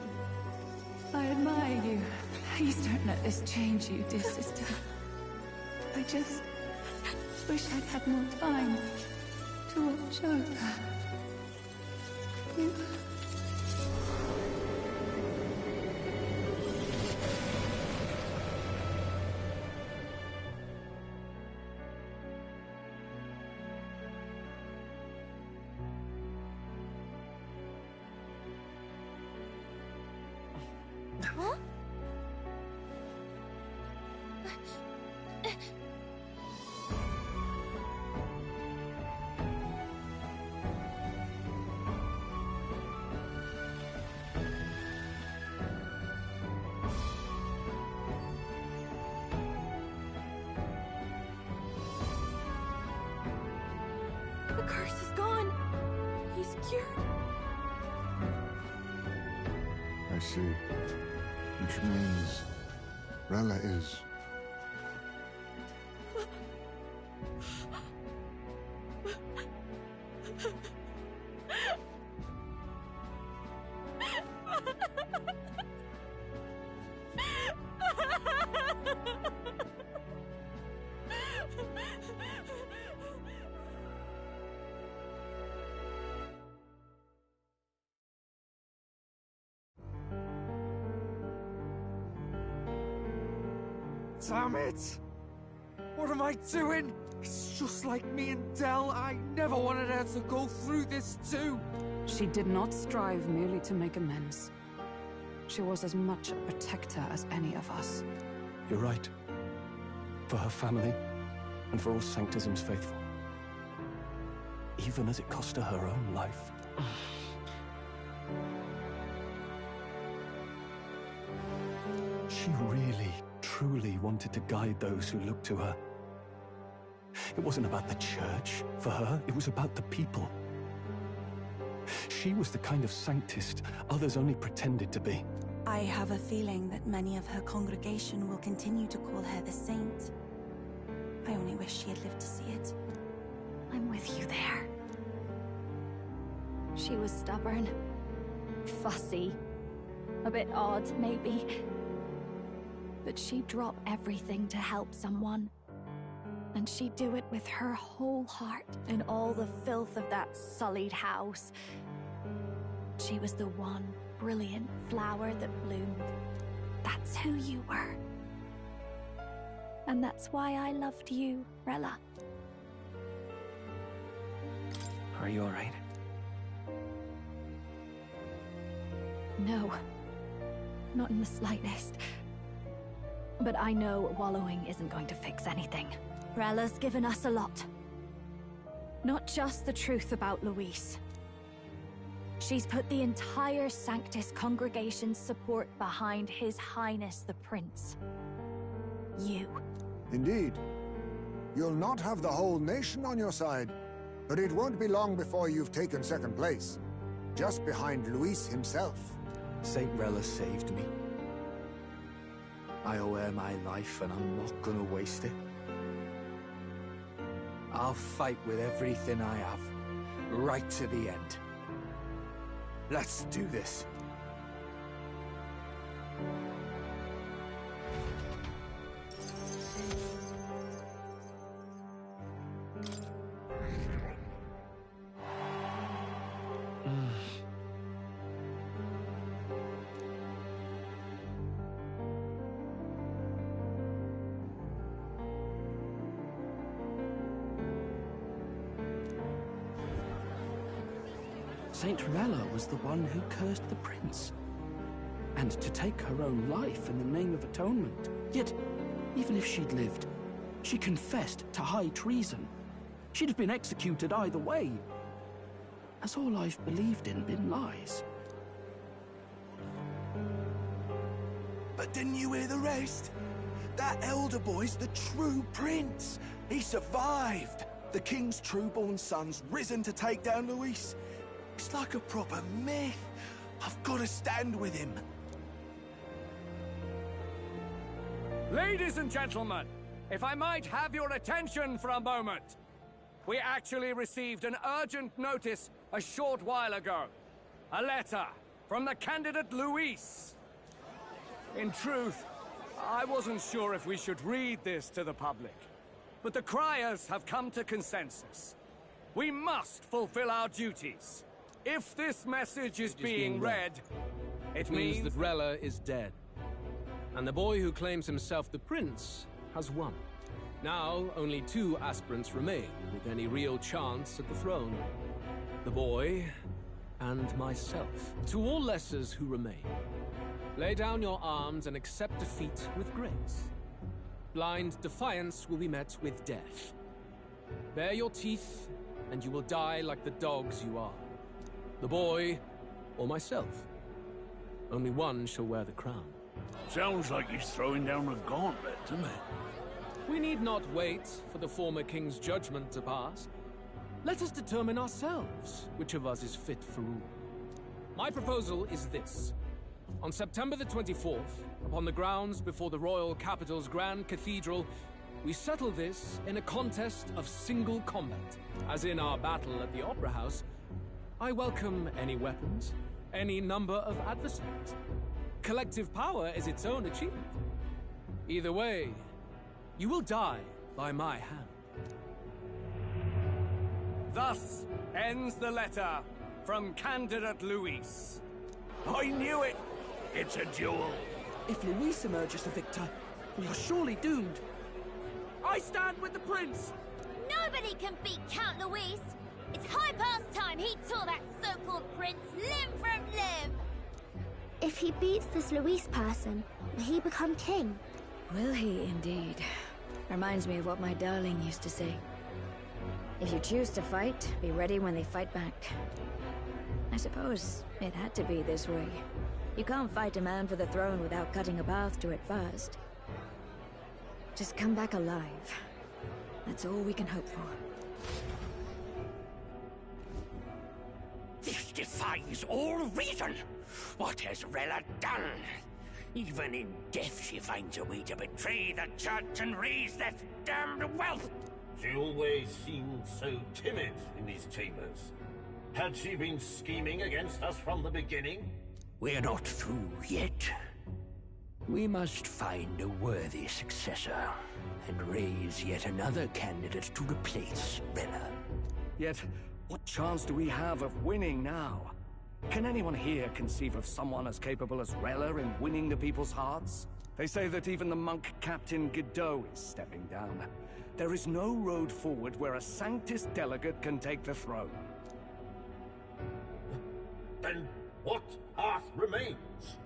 [SPEAKER 2] I admire you. Please don't let this change you, dear sister. I just wish I'd had more time to watch over you.
[SPEAKER 21] Huh?
[SPEAKER 1] The curse is gone. He's cured.
[SPEAKER 13] I see. Which means Rella is...
[SPEAKER 11] Damn it! What am I doing? It's just like me and Del. I never wanted her to go through this too.
[SPEAKER 22] She did not strive merely to make amends. She was as much a protector as any of us.
[SPEAKER 4] You're right. For her family, and for all Sanctism's faithful. Even as it cost her her own life. She really, truly wanted to guide those who looked to her. It wasn't about the church, for her, it was about the people. She was the kind of Sanctist others only pretended to be.
[SPEAKER 8] I have a feeling that many of her congregation will continue to call her the saint. I only wish she had lived to see it.
[SPEAKER 1] I'm with you there. She was stubborn, fussy, a bit odd, maybe. But she'd drop everything to help someone. And she'd do it with her whole heart in all the filth of that sullied house. She was the one brilliant flower that bloomed. That's who you were. And that's why I loved you, Rella.
[SPEAKER 18] Are you alright?
[SPEAKER 1] No. Not in the slightest. But I know wallowing isn't going to fix anything. Rella's given us a lot. Not just the truth about Luis. She's put the entire Sanctus congregation's support behind His Highness the Prince. You.
[SPEAKER 13] Indeed. You'll not have the whole nation on your side, but it won't be long before you've taken second place. Just behind Luis himself.
[SPEAKER 11] Saint Rella saved me. I owe her my life and I'm not gonna waste it. I'll fight with everything I have, right to the end. Let's do this.
[SPEAKER 16] Saint Rella was the one who cursed the prince. And to take her own life in the name of atonement. Yet, even if she'd lived, she confessed to high treason. She'd have been executed either way. Has all I've believed in been lies?
[SPEAKER 9] But didn't you hear the rest? That elder boy's the true prince. He survived. The king's true-born son's risen to take down Luis. It's like a proper myth. I've got to stand with him.
[SPEAKER 20] Ladies and gentlemen,
[SPEAKER 3] if I might have your attention for a moment. We actually received an urgent notice a short while ago. A letter from the candidate Luis. In truth, I wasn't sure if we should read this to the public, but the criers have come to consensus. We must fulfill our duties. If this message is being read,
[SPEAKER 12] it means that Rella is dead. And the boy who claims himself the prince has won. Now, only 2 aspirants remain with any real chance at the throne. The boy and myself. To all lessers who remain, lay down your arms and accept defeat with grace. Blind defiance will be met with death. Bare your teeth, and you will die like the dogs you are. The boy, or myself. Only one shall wear the crown.
[SPEAKER 17] Sounds like he's throwing down a gauntlet to me.
[SPEAKER 12] We need not wait for the former king's judgment to pass. Let us determine ourselves which of us is fit for rule. My proposal is this. On September the 24th, upon the grounds before the royal capital's grand cathedral, we settle this in a contest of single combat. As in our battle at the Opera House, I welcome any weapons, any number of adversaries. Collective power is its own achievement. Either way, you will die by my hand.
[SPEAKER 3] Thus ends the letter from candidate Luis.
[SPEAKER 17] I knew it! It's a duel.
[SPEAKER 18] If Luis emerges the victor, we are surely doomed. I stand with the prince!
[SPEAKER 24] Nobody can beat Count Luis! It's high past time he tore that so-called prince limb from limb!
[SPEAKER 21] If he beats this Luis person, will he become king?
[SPEAKER 25] Will he indeed? Reminds me of what my darling used to say. If you choose to fight, be ready when they fight back. I suppose it had to be this way. You can't fight a man for the throne without cutting a path to it first. Just come back alive. That's all we can hope for.
[SPEAKER 26] This defies all reason! What has Rella done? Even in death she finds a way to betray the church and raise that damned wealth!
[SPEAKER 27] She always seemed so timid in these chambers. Had she been scheming against us from the beginning?
[SPEAKER 26] We're not through yet. We must find a worthy successor, and raise yet another candidate to replace Rella.
[SPEAKER 3] Yet, what chance do we have of winning now? Can anyone here conceive of someone as capable as Rella in winning the people's hearts? They say that even the monk Captain Godot is stepping down. There is no road forward where a Sanctus delegate can take the throne.
[SPEAKER 27] Then what path remains?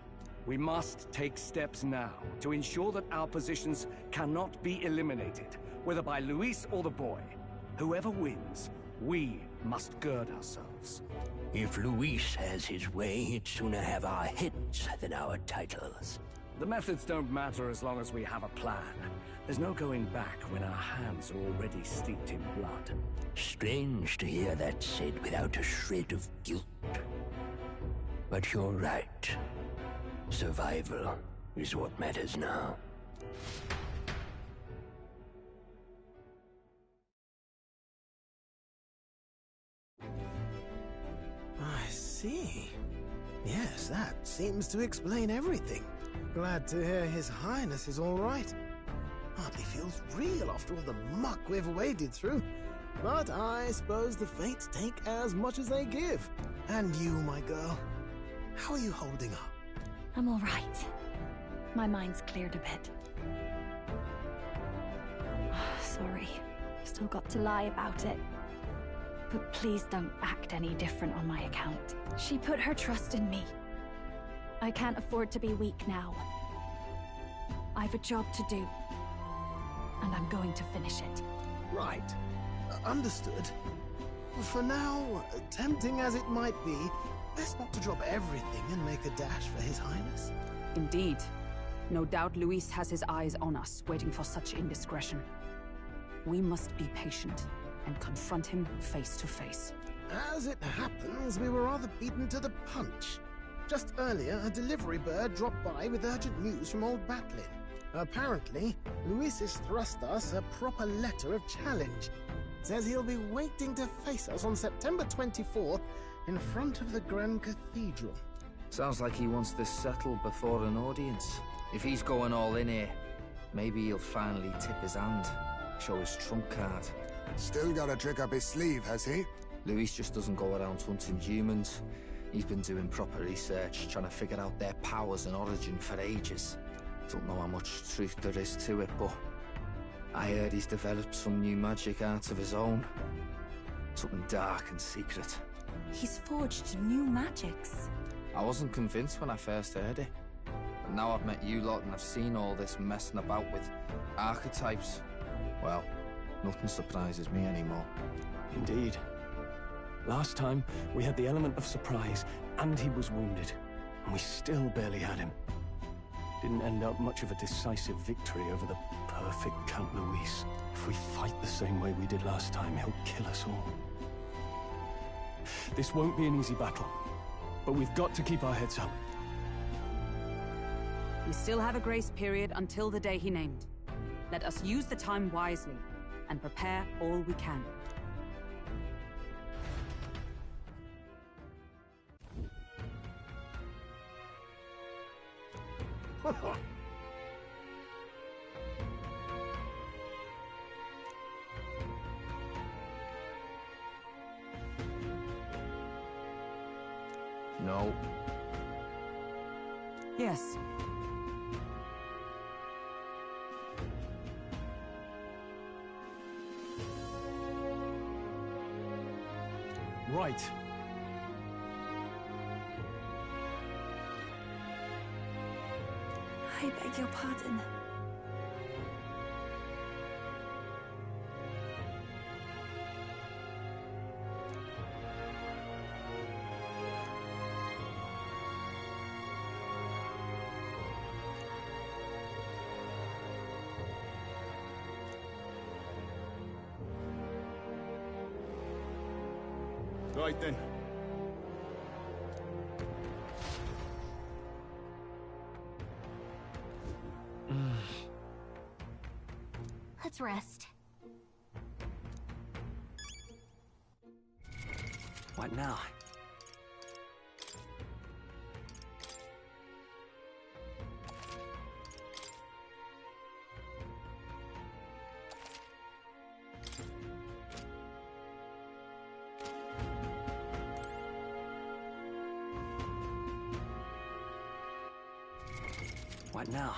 [SPEAKER 3] We must take steps now to ensure that our positions cannot be eliminated, whether by Luis or the boy. Whoever wins, we must gird ourselves.
[SPEAKER 26] If Luis has his way, he'd sooner have our heads than our titles.
[SPEAKER 3] The methods don't matter as long as we have a plan. There's no going back when our hands are already steeped in blood.
[SPEAKER 26] Strange to hear that said without a shred of guilt. But you're right. Survival is what matters now.
[SPEAKER 28] I see. Yes, that seems to explain everything. Glad to hear His Highness is all right. Hardly feels real after all the muck we've waded through. But I suppose the fates take as much as they give. And you, my girl, how are you holding up?
[SPEAKER 1] I'm all right. My mind's cleared a bit. Sorry. Still got to lie about it. But please don't act any different on my account. She put her trust in me. I can't afford to be weak now. I've a job to do. And I'm going to finish it.
[SPEAKER 28] Right. Understood. For now, tempting as it might be, best not to drop everything and make a dash for His Highness.
[SPEAKER 22] Indeed. No doubt Luis has his eyes on us, waiting for such indiscretion. We must be patient and confront him face to face.
[SPEAKER 28] As it happens, we were rather beaten to the punch. Just earlier, a delivery bird dropped by with urgent news from old Batlin. Apparently, Luis has thrust us a proper letter of challenge. Says he'll be waiting to face us on September 24th in front of the Grand Cathedral.
[SPEAKER 5] Sounds like he wants this settled before an audience. If he's going all in here, maybe he'll finally tip his hand, show his trump card.
[SPEAKER 13] Still got a trick up his sleeve, has he?
[SPEAKER 5] Luis just doesn't go around hunting humans. He's been doing proper research, trying to figure out their powers and origin for ages. Don't know how much truth there is to it, but I heard he's developed some new magic art of his own. Something dark and secret.
[SPEAKER 8] He's forged new magics.
[SPEAKER 5] I wasn't convinced when I first heard it. But now I've met you lot and I've seen all this messing about with archetypes. Well, nothing surprises me anymore.
[SPEAKER 4] Indeed. Last time, we had the element of surprise, and he was wounded. And we still barely had him. Didn't end up much of a decisive victory over the perfect Count Luis. If we fight the same way we did last time, he'll kill us all. This won't be an easy battle, but we've got to keep our heads up.
[SPEAKER 22] We still have a grace period until the day he named. Let us use the time wisely and prepare all we can.
[SPEAKER 5] No.
[SPEAKER 22] Yes.
[SPEAKER 4] Right.
[SPEAKER 8] I beg your pardon.
[SPEAKER 6] Right then.
[SPEAKER 21] Let's rest.
[SPEAKER 3] What now? What now?